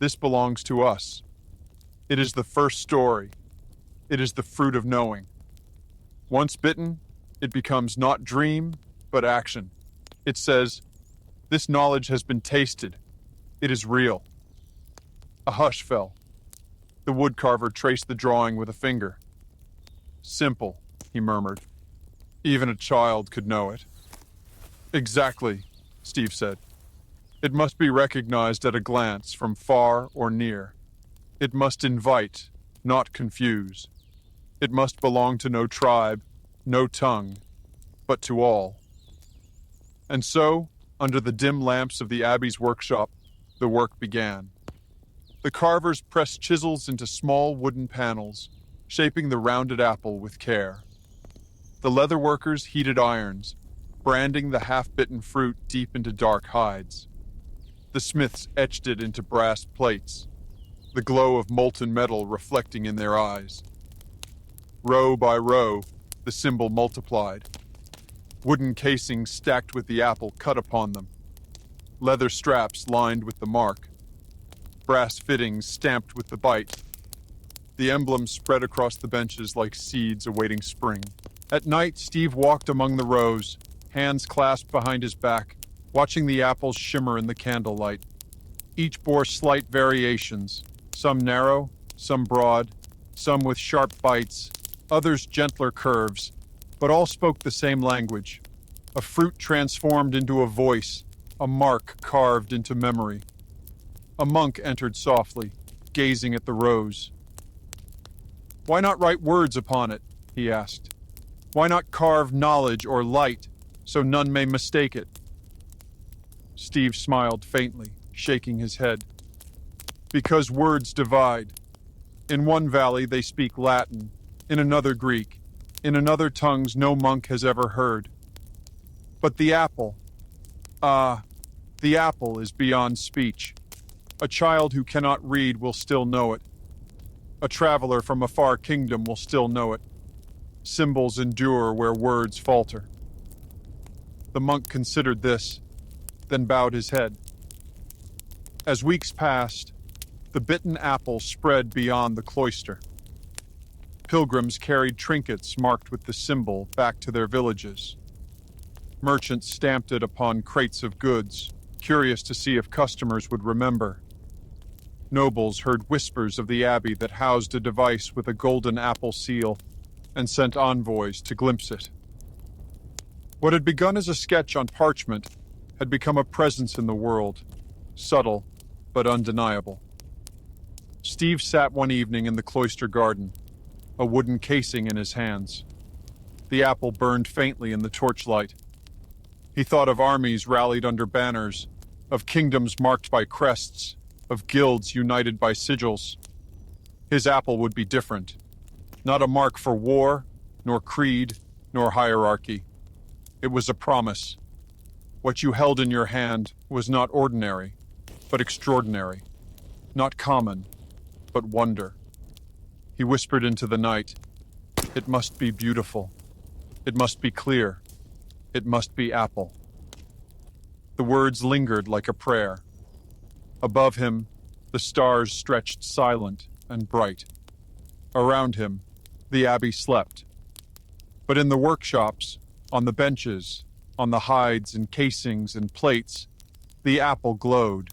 this belongs to us. It is the first story. It is the fruit of knowing. Once bitten, it becomes not dream, but action. It says, this knowledge has been tasted. It is real. A hush fell. The woodcarver traced the drawing with a finger. Simple, he murmured. Even a child could know it. Exactly, Steve said. It must be recognized at a glance from far or near. It must invite, not confuse. It must belong to no tribe, no tongue, but to all. And so, under the dim lamps of the Abbey's workshop, the work began. The carvers pressed chisels into small wooden panels, shaping the rounded apple with care. The leather workers heated irons, branding the half-bitten fruit deep into dark hides. The smiths etched it into brass plates, the glow of molten metal reflecting in their eyes. Row by row, the symbol multiplied. Wooden casings stacked with the apple cut upon them. Leather straps lined with the mark. Brass fittings stamped with the bite. The emblems spread across the benches like seeds awaiting spring. At night, Steve walked among the rows, hands clasped behind his back, watching the apples shimmer in the candlelight. Each bore slight variations, some narrow, some broad, some with sharp bites, others gentler curves, but all spoke the same language. A fruit transformed into a voice, a mark carved into memory. A monk entered softly, gazing at the rose. Why not write words upon it? He asked. Why not carve knowledge or light, so none may mistake it? Steve smiled faintly, shaking his head. Because words divide. In one valley they speak Latin, in another Greek, in another tongues no monk has ever heard. But the apple, the apple is beyond speech. A child who cannot read will still know it. A traveler from a far kingdom will still know it. Symbols endure where words falter. The monk considered this, then bowed his head. As weeks passed, the bitten apple spread beyond the cloister. Pilgrims carried trinkets marked with the symbol back to their villages. Merchants stamped it upon crates of goods, curious to see if customers would remember. Nobles heard whispers of the abbey that housed a device with a golden apple seal and sent envoys to glimpse it. What had begun as a sketch on parchment had become a presence in the world, subtle but undeniable. Steve sat one evening in the cloister garden, a wooden casing in his hands. The apple burned faintly in the torchlight. He thought of armies rallied under banners, of kingdoms marked by crests, of guilds united by sigils. His apple would be different. Not a mark for war, nor creed, nor hierarchy. It was a promise. What you held in your hand was not ordinary, but extraordinary. Not common, but wonder. He whispered into the night, "It must be beautiful. It must be clear. It must be apple." The words lingered like a prayer. Above him, the stars stretched silent and bright. Around him, the abbey slept. But in the workshops, on the benches, on the hides and casings and plates, the apple glowed,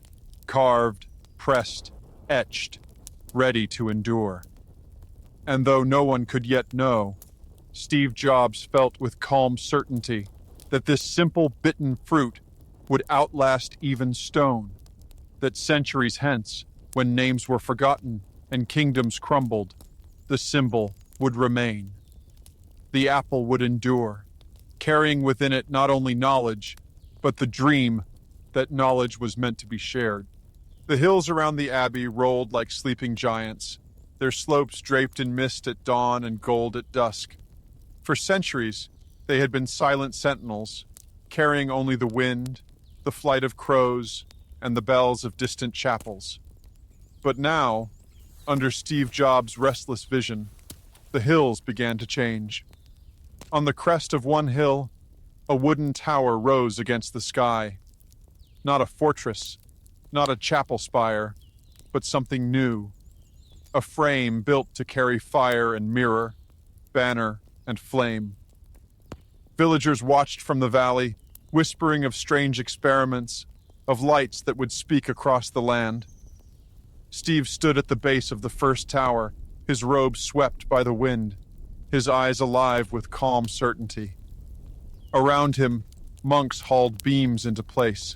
carved, pressed, etched, ready to endure. And though no one could yet know, Steve Jobs felt with calm certainty that this simple bitten fruit would outlast even stone, that centuries hence, when names were forgotten and kingdoms crumbled, the symbol would remain. The apple would endure, carrying within it not only knowledge, but the dream that knowledge was meant to be shared. The hills around the abbey rolled like sleeping giants, their slopes draped in mist at dawn and gold at dusk. For centuries, they had been silent sentinels, carrying only the wind, the flight of crows, and the bells of distant chapels. But now, under Steve Jobs' restless vision, the hills began to change. On the crest of one hill, a wooden tower rose against the sky. Not a fortress, not a chapel spire, but something new. A frame built to carry fire and mirror, banner and flame. Villagers watched from the valley, whispering of strange experiments, of lights that would speak across the land. Steve stood at the base of the first tower, his robe swept by the wind, his eyes alive with calm certainty. Around him, monks hauled beams into place.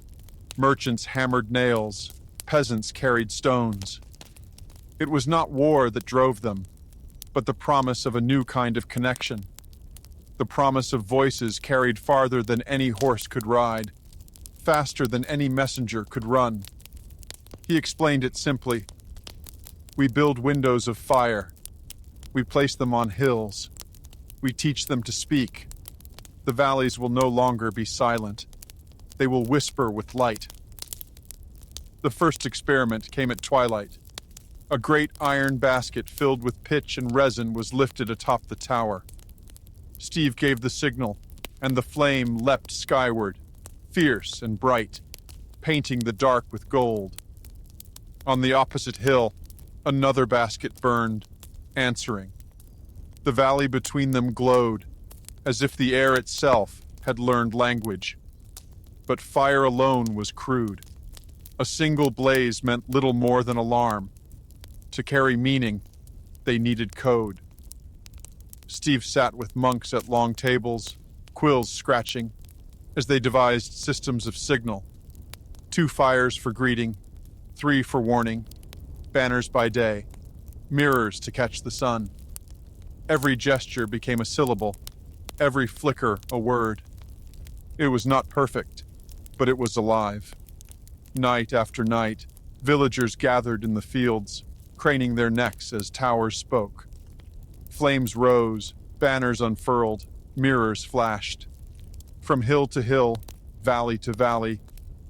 Merchants hammered nails. Peasants carried stones. It was not war that drove them, but the promise of a new kind of connection. The promise of voices carried farther than any horse could ride, faster than any messenger could run. He explained it simply. We build windows of fire. We place them on hills. We teach them to speak. The valleys will no longer be silent. They will whisper with light. The first experiment came at twilight. A great iron basket filled with pitch and resin was lifted atop the tower. Steve gave the signal, and the flame leapt skyward, fierce and bright, painting the dark with gold. On the opposite hill, another basket burned, answering. The valley between them glowed, as if the air itself had learned language. But fire alone was crude. A single blaze meant little more than alarm. To carry meaning, they needed code. Steve sat with monks at long tables, quills scratching, as they devised systems of signal. 2 fires for greeting, 3 for warning, banners by day, mirrors to catch the sun. Every gesture became a syllable, every flicker a word. It was not perfect, but it was alive. Night after night, villagers gathered in the fields, craning their necks as towers spoke. Flames rose, banners unfurled, mirrors flashed. From hill to hill, valley to valley,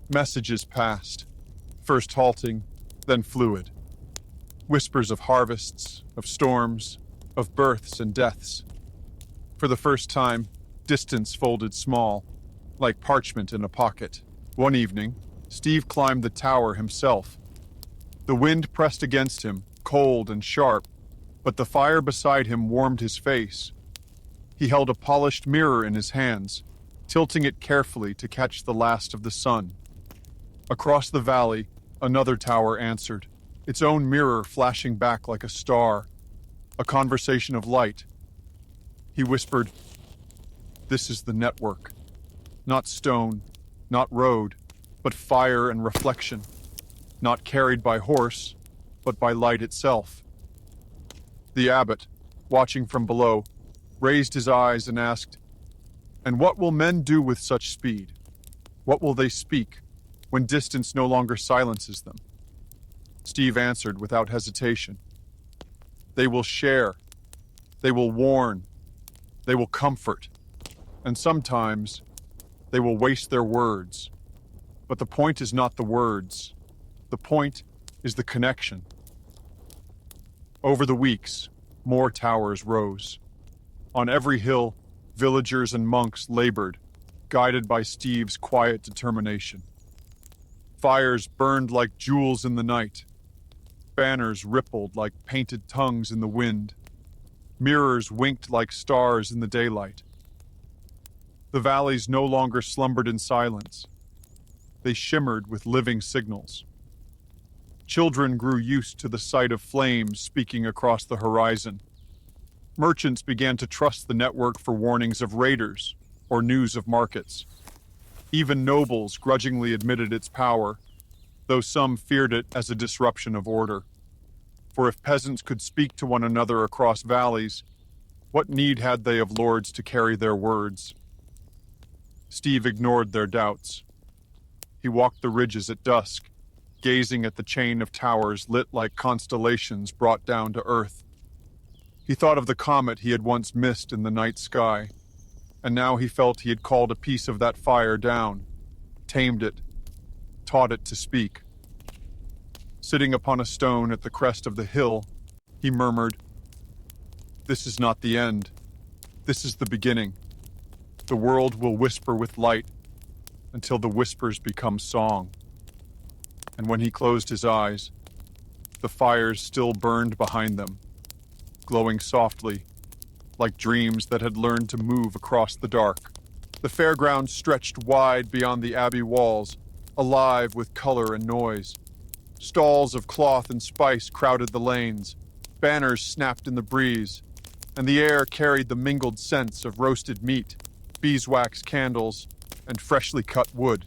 messages passed, first halting, then fluid. Whispers of harvests, of storms, of births and deaths. For the first time, distance folded small, like parchment in a pocket. One evening, Steve climbed the tower himself. The wind pressed against him, cold and sharp, but the fire beside him warmed his face. He held a polished mirror in his hands, tilting it carefully to catch the last of the sun. Across the valley, another tower answered, its own mirror flashing back like a star, a conversation of light. He whispered, "This is the network. Not stone, not road, but fire and reflection. Not carried by horse, but by light itself." The abbot, watching from below, raised his eyes and asked, "And what will men do with such speed? What will they speak when distance no longer silences them?" Steve answered without hesitation, "They will share. They will warn. They will comfort. And sometimes they will waste their words. But the point is not the words. The point is the connection." Over the weeks, more towers rose. On every hill, villagers and monks labored, guided by Steve's quiet determination. Fires burned like jewels in the night. Banners rippled like painted tongues in the wind. Mirrors winked like stars in the daylight. The valleys no longer slumbered in silence. They shimmered with living signals. Children grew used to the sight of flames speaking across the horizon. Merchants began to trust the network for warnings of raiders or news of markets. Even nobles grudgingly admitted its power, though some feared it as a disruption of order. For if peasants could speak to one another across valleys, what need had they of lords to carry their words? Steve ignored their doubts. He walked the ridges at dusk, gazing at the chain of towers lit like constellations brought down to earth. He thought of the comet he had once missed in the night sky, and now he felt he had called a piece of that fire down, tamed it, taught it to speak. Sitting upon a stone at the crest of the hill, he murmured, "This is not the end. This is the beginning. The world will whisper with light until the whispers become song." And when he closed his eyes, the fires still burned behind them, glowing softly, like dreams that had learned to move across the dark. The fairground stretched wide beyond the abbey walls, alive with color and noise. Stalls of cloth and spice crowded the lanes, banners snapped in the breeze, and the air carried the mingled scents of roasted meat, beeswax candles, and freshly cut wood.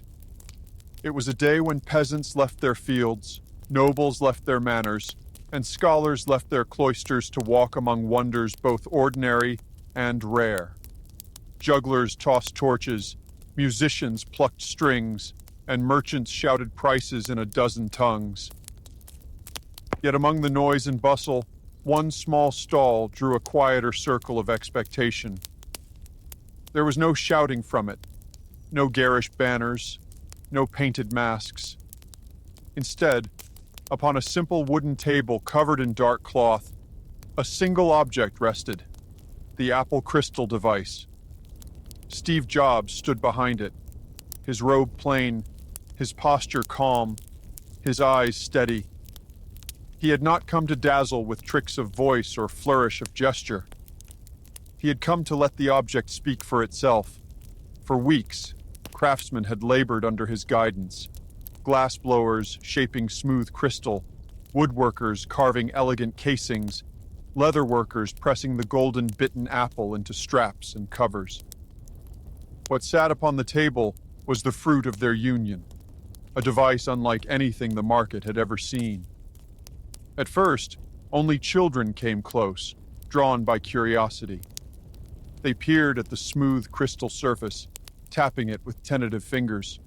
It was a day when peasants left their fields, nobles left their manors, and scholars left their cloisters to walk among wonders both ordinary and rare. Jugglers tossed torches, musicians plucked strings, and merchants shouted prices in a dozen tongues. Yet among the noise and bustle, one small stall drew a quieter circle of expectation. There was no shouting from it, no garish banners, no painted masks. Instead, upon a simple wooden table covered in dark cloth, a single object rested, the Apple crystal device. Steve Jobs stood behind it, his robe plain, his posture calm, his eyes steady. He had not come to dazzle with tricks of voice or flourish of gesture. He had come to let the object speak for itself. For weeks, craftsmen had labored under his guidance. Glassblowers shaping smooth crystal, woodworkers carving elegant casings, leatherworkers pressing the golden bitten apple into straps and covers. What sat upon the table was the fruit of their union, a device unlike anything the market had ever seen. At first, only children came close, drawn by curiosity. They peered at the smooth crystal surface, tapping it with tentative fingers.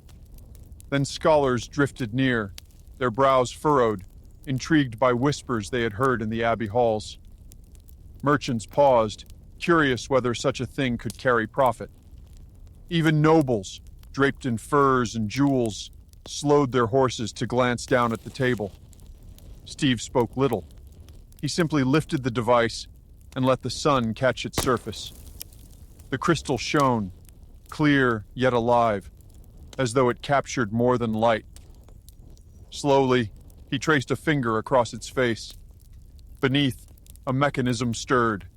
Then scholars drifted near, their brows furrowed, intrigued by whispers they had heard in the abbey halls. Merchants paused, curious whether such a thing could carry profit. Even nobles, draped in furs and jewels, slowed their horses to glance down at the table. Steve spoke little. He simply lifted the device and let the sun catch its surface. The crystal shone, clear yet alive, as though it captured more than light. Slowly, he traced a finger across its face. Beneath, a mechanism stirred,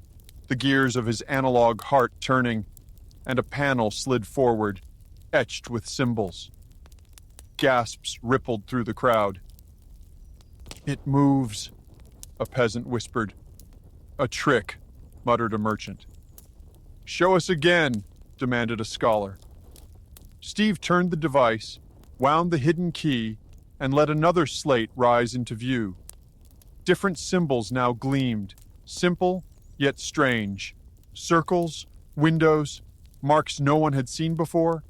the gears of his analog heart turning, and a panel slid forward, etched with symbols. Gasps rippled through the crowd. "It moves," a peasant whispered. "A trick," muttered a merchant. "Show us again," demanded a scholar. Steve turned the device, wound the hidden key, and let another slate rise into view. Different symbols now gleamed, simple yet strange. Circles, windows, marks no one had seen before.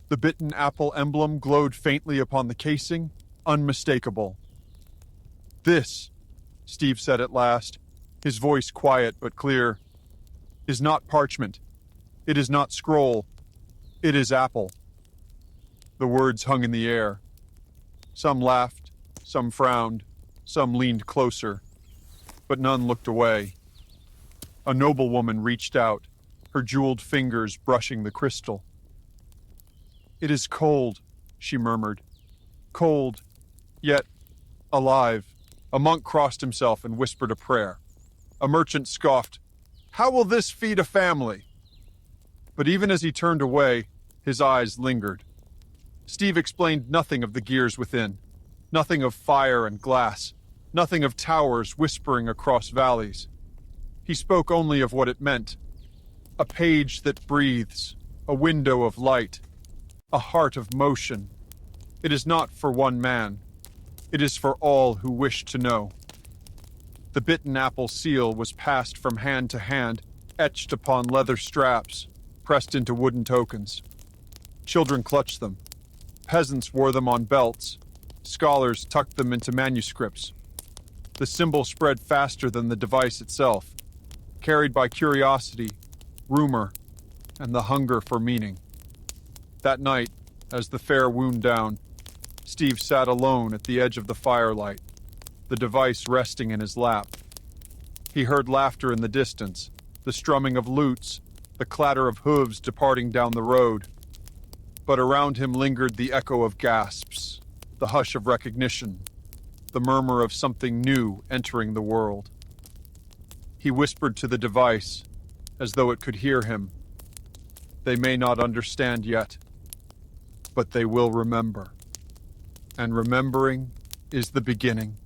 The bitten apple emblem glowed faintly upon the casing, unmistakable. "This," Steve said at last, his voice quiet but clear, "is not parchment. It is not scroll. It is apple." The words hung in the air. Some laughed, some frowned, some leaned closer, but none looked away. A noblewoman reached out, her jeweled fingers brushing the crystal. "It is cold," she murmured. "Cold, yet alive." A monk crossed himself and whispered a prayer. A merchant scoffed, "How will this feed a family?" But even as he turned away, his eyes lingered. Steve explained nothing of the gears within, nothing of fire and glass, nothing of towers whispering across valleys. He spoke only of what it meant. A page that breathes, a window of light, a heart of motion. It is not for one man. It is for all who wish to know. The bitten apple seal was passed from hand to hand, etched upon leather straps, pressed into wooden tokens. Children clutched them. Peasants wore them on belts. Scholars tucked them into manuscripts. The symbol spread faster than the device itself, carried by curiosity, rumor, and the hunger for meaning. That night, as the fair wound down, Steve sat alone at the edge of the firelight, the device resting in his lap. He heard laughter in the distance, the strumming of lutes, the clatter of hooves departing down the road. But around him lingered the echo of gasps, the hush of recognition, the murmur of something new entering the world. He whispered to the device, as though it could hear him. "They may not understand yet, but they will remember. And remembering is the beginning."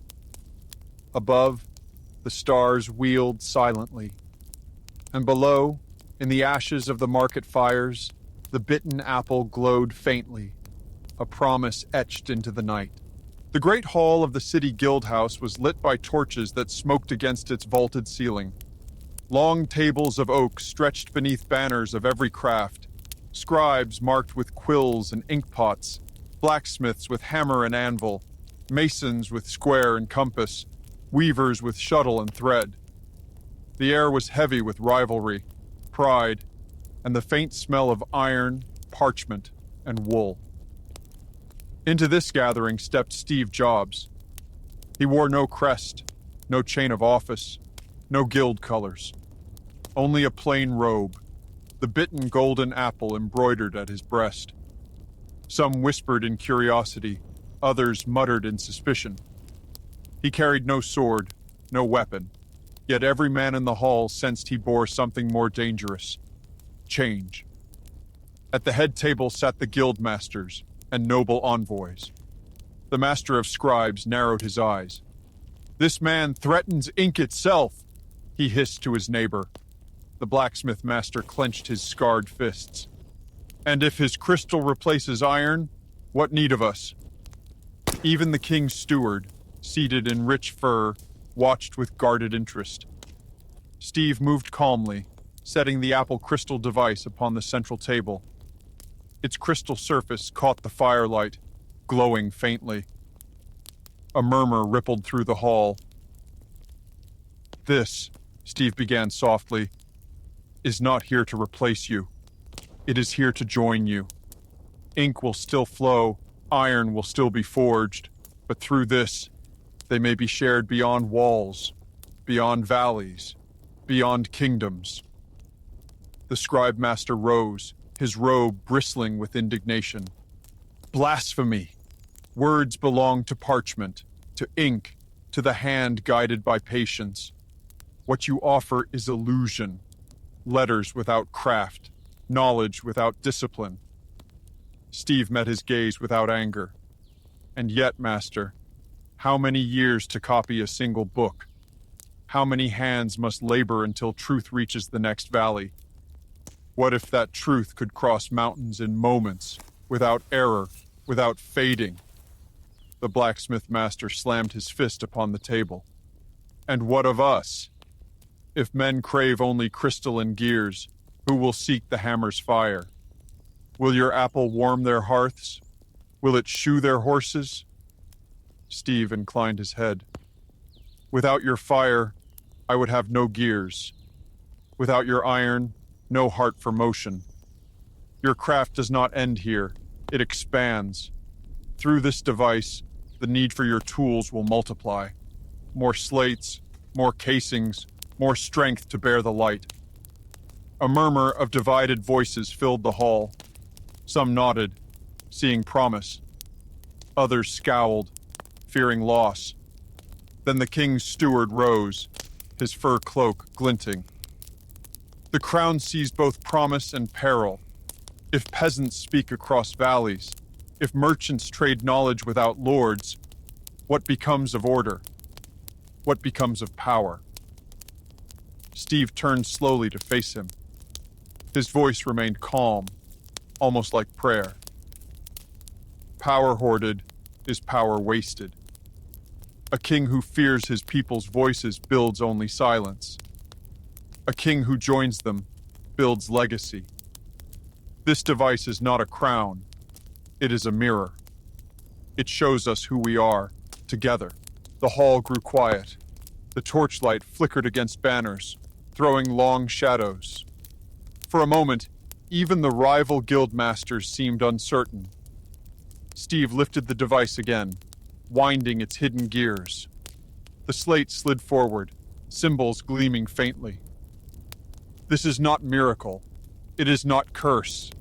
Above, the stars wheeled silently. And below, in the ashes of the market fires, the bitten apple glowed faintly, a promise etched into the night. The great hall of the city guild house was lit by torches that smoked against its vaulted ceiling. Long tables of oak stretched beneath banners of every craft, scribes marked with quills and inkpots, blacksmiths with hammer and anvil, masons with square and compass, weavers with shuttle and thread. The air was heavy with rivalry, pride, and the faint smell of iron, parchment, and wool. Into this gathering stepped Steve Jobs. He wore no crest, no chain of office, no guild colors. Only a plain robe, the bitten golden apple embroidered at his breast. Some whispered in curiosity, others muttered in suspicion. He carried no sword, no weapon, yet every man in the hall sensed he bore something more dangerous: change. At the head table sat the guild masters and noble envoys. The master of scribes narrowed his eyes. "This man threatens ink itself," he hissed to his neighbor. The blacksmith master clenched his scarred fists. "And if his crystal replaces iron, what need of us?" Even the king's steward, seated in rich fur, watched with guarded interest. Steve moved calmly, setting the apple crystal device upon the central table. Its crystal surface caught the firelight, glowing faintly. A murmur rippled through the hall. "This," Steve began softly, "is not here to replace you. It is here to join you. Ink will still flow, iron will still be forged, but through this, They may be shared beyond walls, beyond valleys, beyond kingdoms. The scribe master rose, his robe bristling with indignation. Blasphemy! Words belong to parchment, to ink, to the hand guided by patience. What you offer is illusion, letters without craft, knowledge without discipline. Steve met his gaze without anger. And yet, Master, how many years to copy a single book? How many hands must labor until truth reaches the next valley? What if that truth could cross mountains in moments, without error, without fading? The blacksmith master slammed his fist upon the table. And what of us? If men crave only crystalline gears, who will seek the hammer's fire? Will your apple warm their hearths? Will it shoe their horses? Steve inclined his head. Without your fire, I would have no gears. Without your iron, no heart for motion. Your craft does not end here. It expands. Through this device, the need for your tools will multiply. More slates, more casings, more strength to bear the light. A murmur of divided voices filled the hall. Some nodded, seeing promise. Others scowled, fearing loss. Then the king's steward rose, his fur cloak glinting. The crown sees both promise and peril. If peasants speak across valleys, if merchants trade knowledge without lords, what becomes of order? What becomes of power? Steve turned slowly to face him. His voice remained calm, almost like prayer. Power hoarded is power wasted. A king who fears his people's voices builds only silence. A king who joins them builds legacy. This device is not a crown. It is a mirror. It shows us who we are, together. The hall grew quiet. The torchlight flickered against banners, throwing long shadows. For a moment, even the rival guild masters seemed uncertain. Steve lifted the device again, winding its hidden gears. The slate slid forward, symbols gleaming faintly. This is not miracle. It is not curse.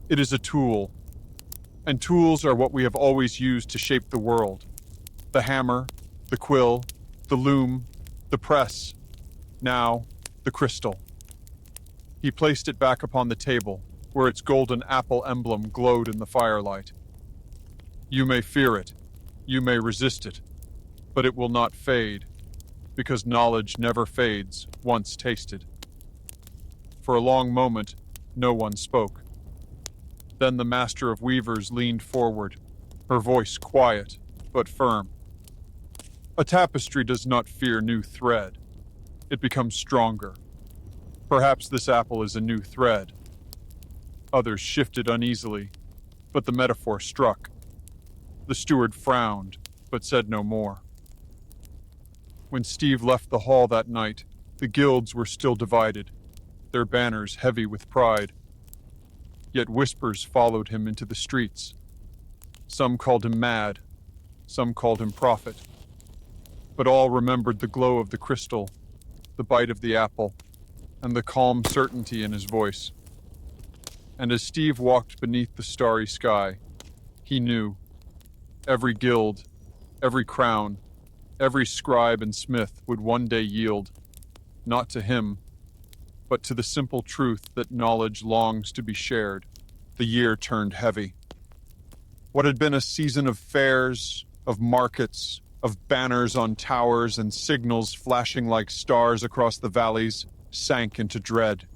It is a tool. And tools are what we have always used to shape the world. The hammer, the quill, the loom, the press. Now, the crystal. He placed it back upon the table, where its golden apple emblem glowed in the firelight. You may fear it, you may resist it, but it will not fade, because knowledge never fades once tasted. For a long moment, no one spoke. Then the master of weavers leaned forward, her voice quiet but firm. A tapestry does not fear new thread. It becomes stronger. Perhaps this apple is a new thread. Others shifted uneasily, but the metaphor struck. The steward frowned, but said no more. When Steve left the hall that night, the guilds were still divided, their banners heavy with pride. Yet whispers followed him into the streets. Some called him mad, some called him prophet. But all remembered the glow of the crystal, the bite of the apple, and the calm certainty in his voice. And as Steve walked beneath the starry sky, he knew every guild, every crown, every scribe and smith would one day yield, not to him, but to the simple truth that knowledge longs to be shared. The year turned heavy. What had been a season of fairs, of markets, of banners on towers and signals flashing like stars across the valleys, sank into dread.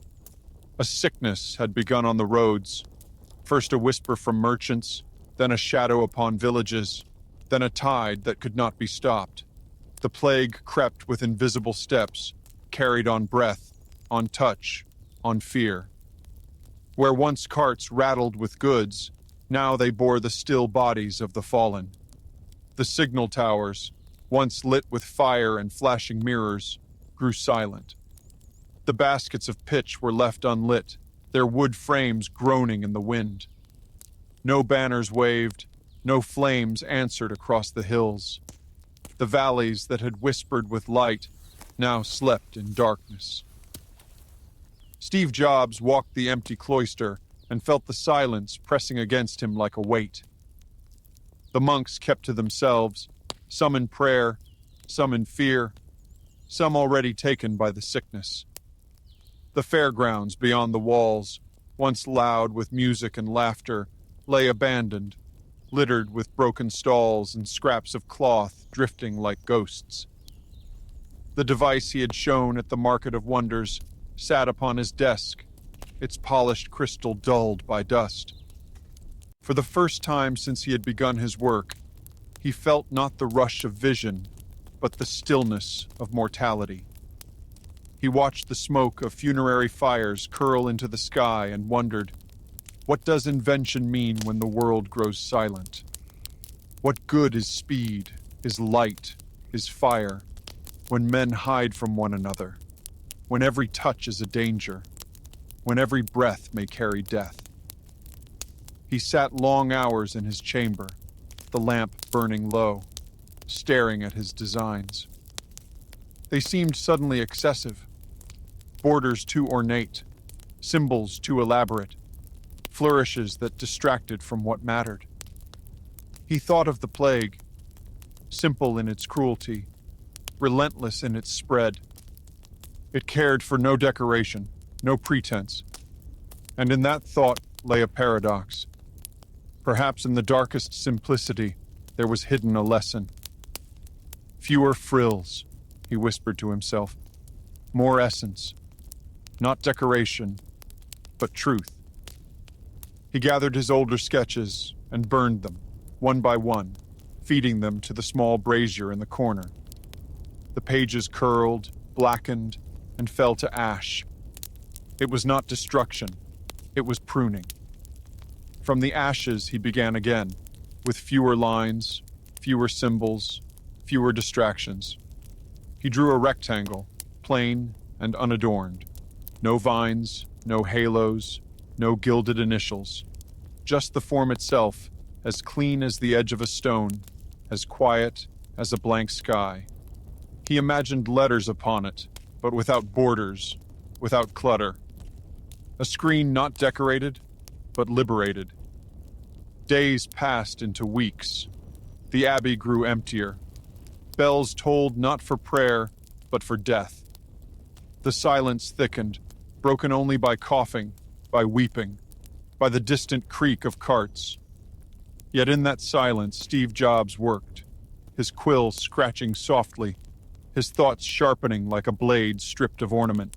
A sickness had begun on the roads, first a whisper from merchants, then a shadow upon villages, then a tide that could not be stopped. The plague crept with invisible steps, carried on breath, on touch, on fear. Where once carts rattled with goods, now they bore the still bodies of the fallen. The signal towers, once lit with fire and flashing mirrors, grew silent. The baskets of pitch were left unlit, their wood frames groaning in the wind. No banners waved, no flames answered across the hills. The valleys that had whispered with light now slept in darkness. Steve Jobs walked the empty cloister and felt the silence pressing against him like a weight. The monks kept to themselves, some in prayer, some in fear, some already taken by the sickness. The fairgrounds beyond the walls, once loud with music and laughter, lay abandoned, littered with broken stalls and scraps of cloth drifting like ghosts. The device he had shown at the Market of Wonders sat upon his desk, its polished crystal dulled by dust. For the first time since he had begun his work, he felt not the rush of vision, but the stillness of mortality. He watched the smoke of funerary fires curl into the sky and wondered, what does invention mean when the world grows silent? What good is speed, is light, is fire, when men hide from one another, when every touch is a danger, when every breath may carry death? He sat long hours in his chamber, the lamp burning low, staring at his designs. They seemed suddenly excessive, borders too ornate, symbols too elaborate, flourishes that distracted from what mattered. He thought of the plague, simple in its cruelty, relentless in its spread. It cared for no decoration, no pretense. And in that thought lay a paradox. Perhaps in the darkest simplicity, there was hidden a lesson. Fewer frills, he whispered to himself. More essence. Not decoration, but truth. He gathered his older sketches and burned them, one by one, feeding them to the small brazier in the corner. The pages curled, blackened, and fell to ash. It was not destruction, it was pruning. From the ashes he began again, with fewer lines, fewer symbols, fewer distractions. He drew a rectangle, plain and unadorned. No vines, no halos, no gilded initials. Just the form itself, as clean as the edge of a stone, as quiet as a blank sky. He imagined letters upon it, but without borders, without clutter. A screen not decorated, but liberated. Days passed into weeks. The abbey grew emptier. Bells tolled not for prayer, but for death. The silence thickened, broken only by coughing, by weeping, by the distant creak of carts. Yet in that silence, Steve Jobs worked, his quill scratching softly, his thoughts sharpening like a blade stripped of ornament.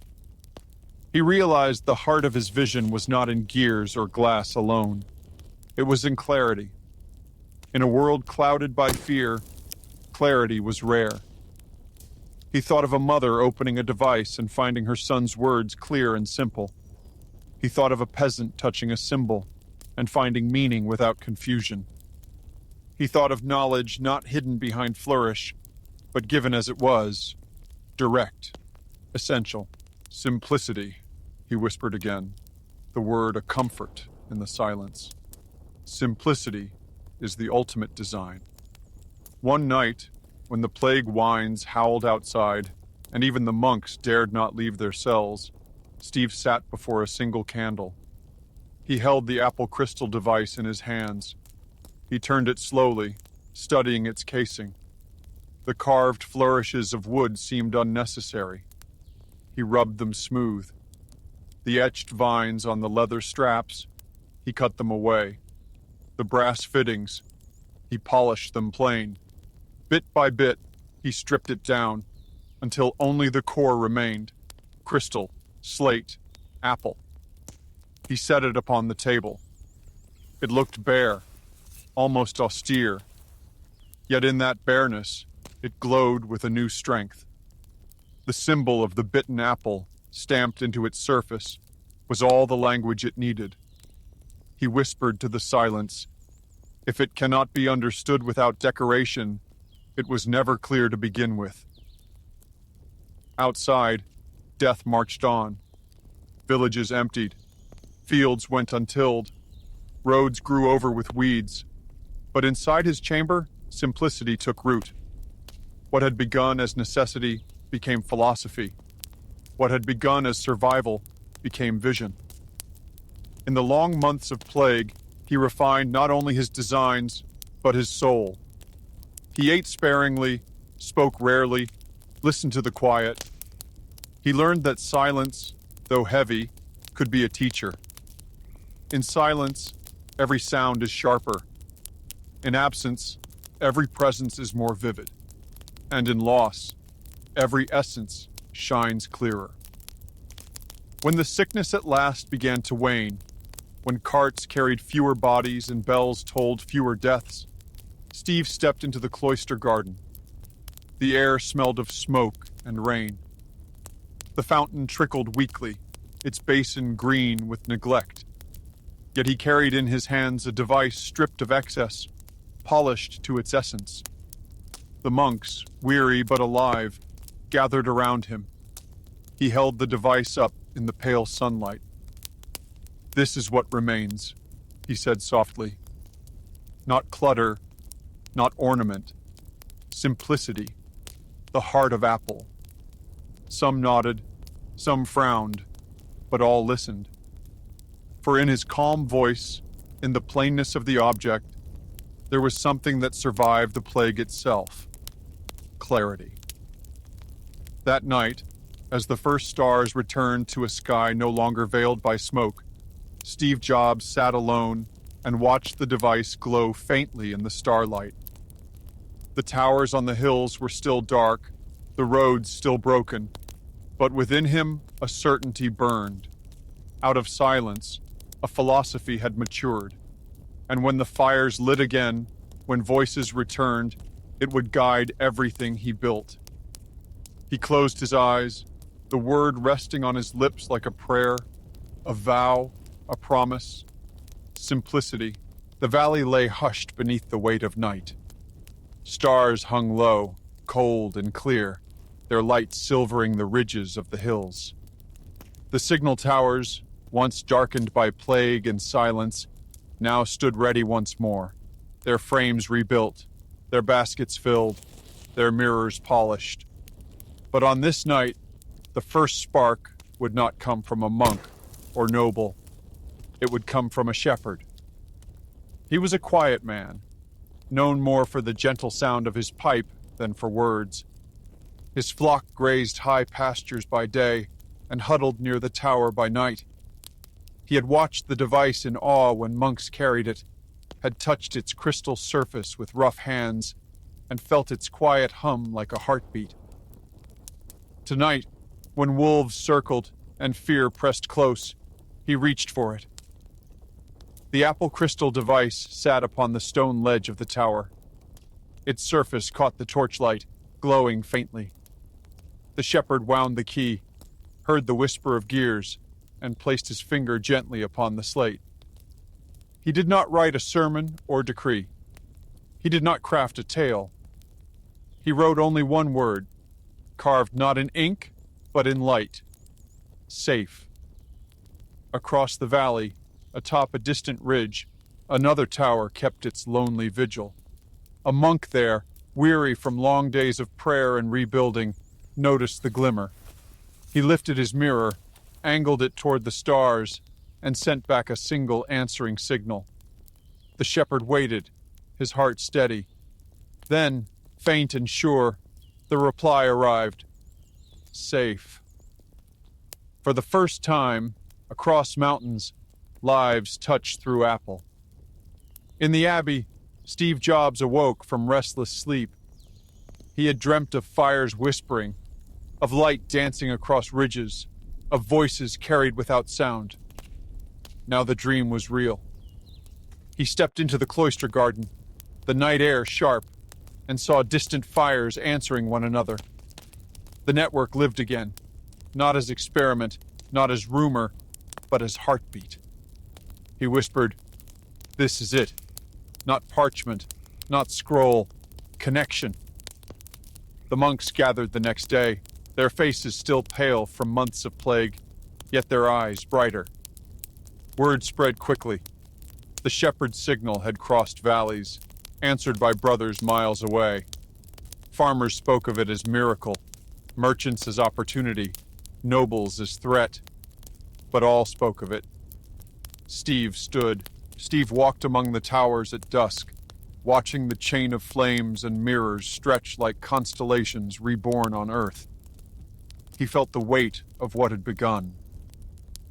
He realized the heart of his vision was not in gears or glass alone. It was in clarity. In a world clouded by fear, clarity was rare. He thought of a mother opening a device and finding her son's words clear and simple. He thought of a peasant touching a symbol and finding meaning without confusion. He thought of knowledge not hidden behind flourish, but given as it was, direct, essential. Simplicity, he whispered again, the word a comfort in the silence. Simplicity is the ultimate design. One night, when the plague winds howled outside, and even the monks dared not leave their cells, Steve sat before a single candle. He held the apple crystal device in his hands. He turned it slowly, studying its casing. The carved flourishes of wood seemed unnecessary. He rubbed them smooth. The etched vines on the leather straps, he cut them away. The brass fittings, he polished them plain. Bit by bit, he stripped it down, until only the core remained. Crystal, slate, apple. He set it upon the table. It looked bare, almost austere. Yet in that bareness, it glowed with a new strength. The symbol of the bitten apple, stamped into its surface, was all the language it needed. He whispered to the silence, if it cannot be understood without decoration, it was never clear to begin with. Outside, death marched on. Villages emptied. Fields went untilled. Roads grew over with weeds. But inside his chamber, simplicity took root. What had begun as necessity became philosophy. What had begun as survival became vision. In the long months of plague, he refined not only his designs, but his soul. He ate sparingly, spoke rarely, listened to the quiet. He learned that silence, though heavy, could be a teacher. In silence, every sound is sharper. In absence, every presence is more vivid. And in loss, every essence shines clearer. When the sickness at last began to wane, when carts carried fewer bodies and bells tolled fewer deaths, Steve stepped into the cloister garden. The air smelled of smoke and rain. The fountain trickled weakly, its basin green with neglect. Yet he carried in his hands a device stripped of excess, polished to its essence. The monks, weary but alive, gathered around him. He held the device up in the pale sunlight. "This is what remains," he said softly. "Not clutter, not ornament. Simplicity, the heart of apple." Some nodded, some frowned, but all listened. For in his calm voice, in the plainness of the object, there was something that survived the plague itself: clarity. That night, as the first stars returned to a sky no longer veiled by smoke, Steve Jobs sat alone and watched the device glow faintly in the starlight. The towers on the hills were still dark, the roads still broken, but within him a certainty burned. Out of silence, a philosophy had matured, and when the fires lit again, when voices returned, it would guide everything he built. He closed his eyes, the word resting on his lips like a prayer, a vow, a promise. Simplicity. The valley lay hushed beneath the weight of night. Stars hung low, cold and clear, their light silvering the ridges of the hills. The signal towers, once darkened by plague and silence, now stood ready once more, their frames rebuilt, their baskets filled, their mirrors polished. But on this night, the first spark would not come from a monk or noble. It would come from a shepherd. He was a quiet man, known more for the gentle sound of his pipe than for words. His flock grazed high pastures by day and huddled near the tower by night. He had watched the device in awe when monks carried it, had touched its crystal surface with rough hands, and felt its quiet hum like a heartbeat. Tonight, when wolves circled and fear pressed close, he reached for it. The apple crystal device sat upon the stone ledge of the tower. Its surface caught the torchlight, glowing faintly. The shepherd wound the key, heard the whisper of gears, and placed his finger gently upon the slate. He did not write a sermon or decree. He did not craft a tale. He wrote only one word, carved not in ink, but in light: safe. Across the valley, atop a distant ridge, another tower kept its lonely vigil. A monk there, weary from long days of prayer and rebuilding, noticed the glimmer. He lifted his mirror, angled it toward the stars, and sent back a single answering signal. The shepherd waited, his heart steady. Then, faint and sure, the reply arrived: safe. For the first time, across mountains, lives touched through apple. In the abbey, Steve Jobs awoke from restless sleep. He had dreamt of fires whispering, of light dancing across ridges, of voices carried without sound. Now the dream was real. He stepped into the cloister garden, the night air sharp, and saw distant fires answering one another. The network lived again, not as experiment, not as rumor, but as heartbeat. He whispered, "This is it. Not parchment, not scroll, connection." The monks gathered the next day, their faces still pale from months of plague, yet their eyes brighter. Word spread quickly. The shepherd's signal had crossed valleys, answered by brothers miles away. Farmers spoke of it as miracle, merchants as opportunity, nobles as threat, but all spoke of it. Steve stood. Steve walked among the towers at dusk, watching the chain of flames and mirrors stretch like constellations reborn on Earth. He felt the weight of what had begun.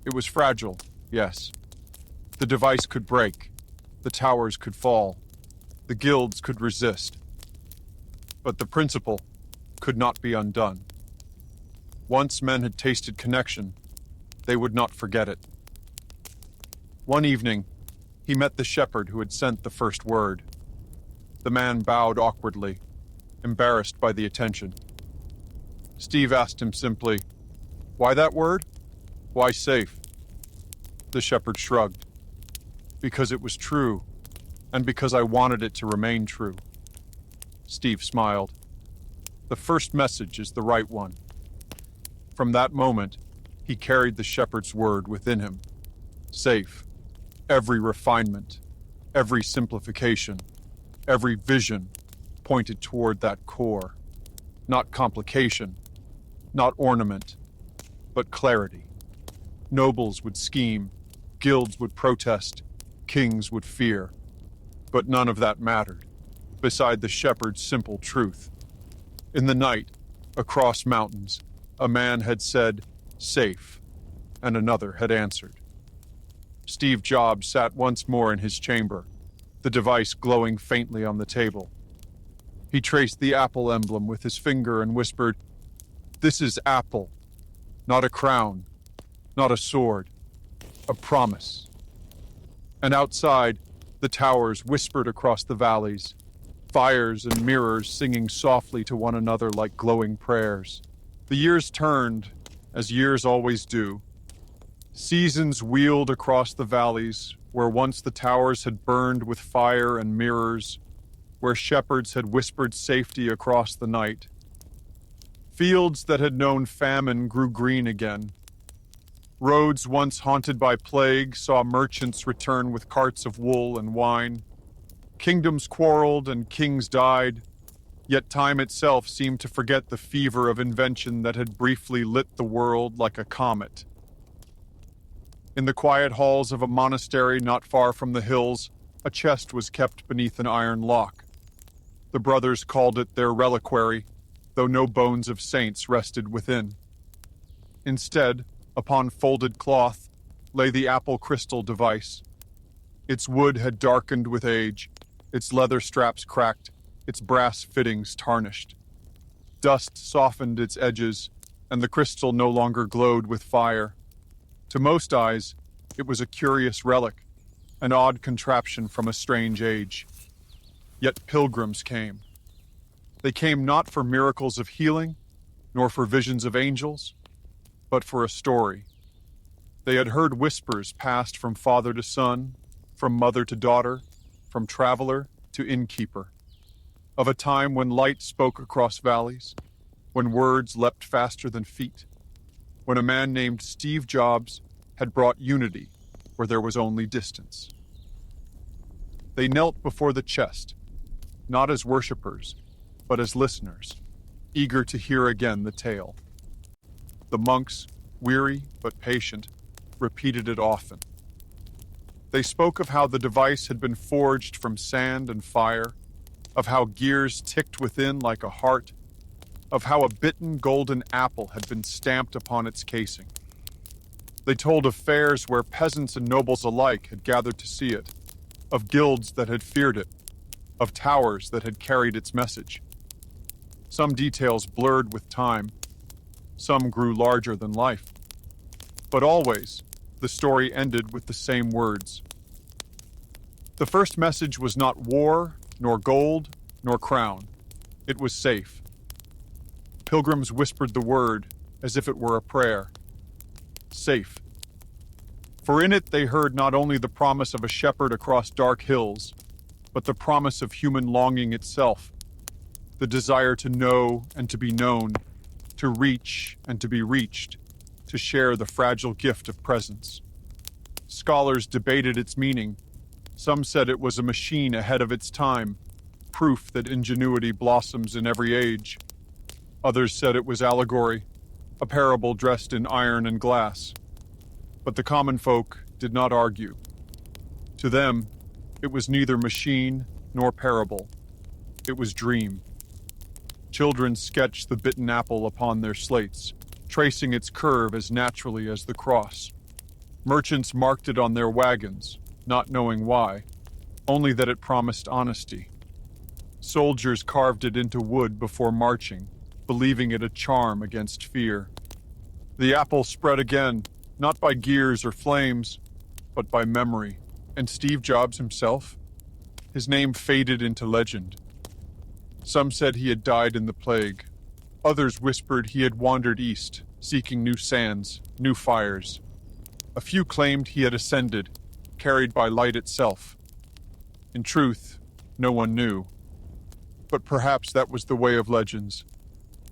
It was fragile, yes. The device could break. The towers could fall. The guilds could resist. But the principle could not be undone. Once men had tasted connection, they would not forget it. One evening, he met the shepherd who had sent the first word. The man bowed awkwardly, embarrassed by the attention. Steve asked him simply, "Why that word? Why safe?" The shepherd shrugged. "Because it was true, and because I wanted it to remain true." Steve smiled. The first message is the right one. From that moment, he carried the shepherd's word within him. Safe. Every refinement, every simplification, every vision pointed toward that core. Not complication, not ornament, but clarity. Nobles would scheme, guilds would protest, kings would fear. But none of that mattered, beside the shepherd's simple truth. In the night, across mountains, a man had said, "Safe," and another had answered. Steve Jobs sat once more in his chamber, the device glowing faintly on the table. He traced the Apple emblem with his finger and whispered, "This is Apple, not a crown, not a sword, a promise." And outside, the towers whispered across the valleys, fires and mirrors singing softly to one another like glowing prayers. The years turned, as years always do. Seasons wheeled across the valleys, where once the towers had burned with fire and mirrors, where shepherds had whispered safety across the night. Fields that had known famine grew green again. Roads once haunted by plague saw merchants return with carts of wool and wine. Kingdoms quarreled and kings died, yet time itself seemed to forget the fever of invention that had briefly lit the world like a comet. In the quiet halls of a monastery not far from the hills, a chest was kept beneath an iron lock. The brothers called it their reliquary, though no bones of saints rested within. Instead, upon folded cloth, lay the Apple crystal device. Its wood had darkened with age, its leather straps cracked, its brass fittings tarnished. Dust softened its edges, and the crystal no longer glowed with fire. To most eyes, it was a curious relic, an odd contraption from a strange age. Yet pilgrims came. They came not for miracles of healing, nor for visions of angels, but for a story. They had heard whispers passed from father to son, from mother to daughter, from traveler to innkeeper, of a time when light spoke across valleys, when words leapt faster than feet, when a man named Steve Jobs had brought unity where there was only distance. They knelt before the chest, not as worshippers, but as listeners, eager to hear again the tale. The monks, weary but patient, repeated it often. They spoke of how the device had been forged from sand and fire, of how gears ticked within like a heart, of how a bitten golden apple had been stamped upon its casing. They told of fairs where peasants and nobles alike had gathered to see it, of guilds that had feared it, of towers that had carried its message. Some details blurred with time, some grew larger than life. But always, the story ended with the same words. The first message was not war, nor gold, nor crown. It was safe. Pilgrims whispered the word as if it were a prayer. Safe. For in it they heard not only the promise of a shepherd across dark hills, but the promise of human longing itself, the desire to know and to be known, to reach and to be reached, to share the fragile gift of presence. Scholars debated its meaning. Some said it was a machine ahead of its time, proof that ingenuity blossoms in every age. Others said it was allegory, a parable dressed in iron and glass. But the common folk did not argue. To them, it was neither machine nor parable. It was dream. Children sketched the bitten apple upon their slates, tracing its curve as naturally as the cross. Merchants marked it on their wagons, not knowing why, only that it promised honesty. Soldiers carved it into wood before marching, believing it a charm against fear. The apple spread again, not by gears or flames, but by memory. And Steve Jobs himself? His name faded into legend. Some said he had died in the plague. Others whispered he had wandered east, seeking new sands, new fires. A few claimed he had ascended, carried by light itself. In truth, no one knew. But perhaps that was the way of legends.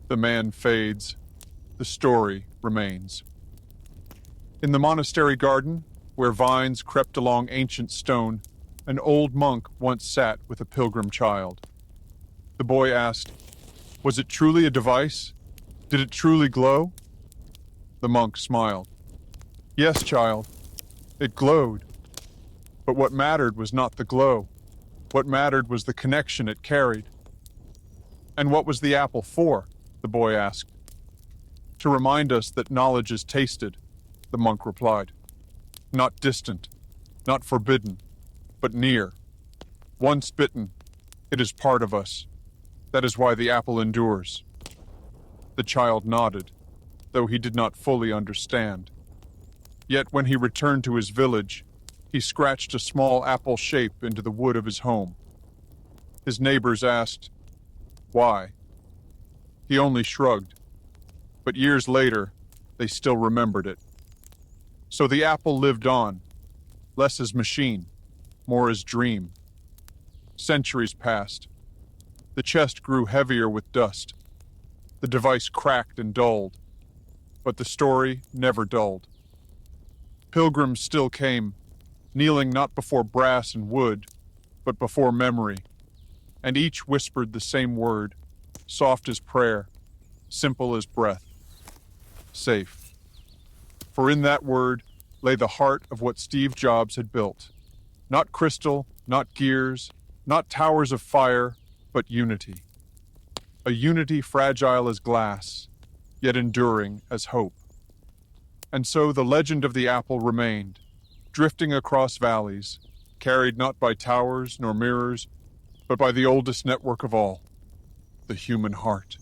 The man fades, the story remains. In the monastery garden, where vines crept along ancient stone, an old monk once sat with a pilgrim child. The boy asked, "Was it truly a device? Did it truly glow?" The monk smiled. "Yes, child, it glowed. But what mattered was not the glow. What mattered was the connection it carried." "And what was the apple for?" the boy asked. "To remind us that knowledge is tasted," the monk replied. "Not distant, not forbidden, but near. Once bitten, it is part of us. That is why the apple endures." The child nodded, though he did not fully understand. Yet when he returned to his village, he scratched a small apple shape into the wood of his home. His neighbors asked, "Why?" He only shrugged, but years later, they still remembered it. So the apple lived on, less as machine, more as dream. Centuries passed. The chest grew heavier with dust. The device cracked and dulled, but the story never dulled. Pilgrims still came, kneeling not before brass and wood, but before memory, and each whispered the same word, soft as prayer, simple as breath: safe. For in that word lay the heart of what Steve Jobs had built. Not crystal, not gears, not towers of fire, but unity. A unity fragile as glass, yet enduring as hope. And so the legend of the apple remained, drifting across valleys, carried not by towers nor mirrors, but by the oldest network of all, the human heart.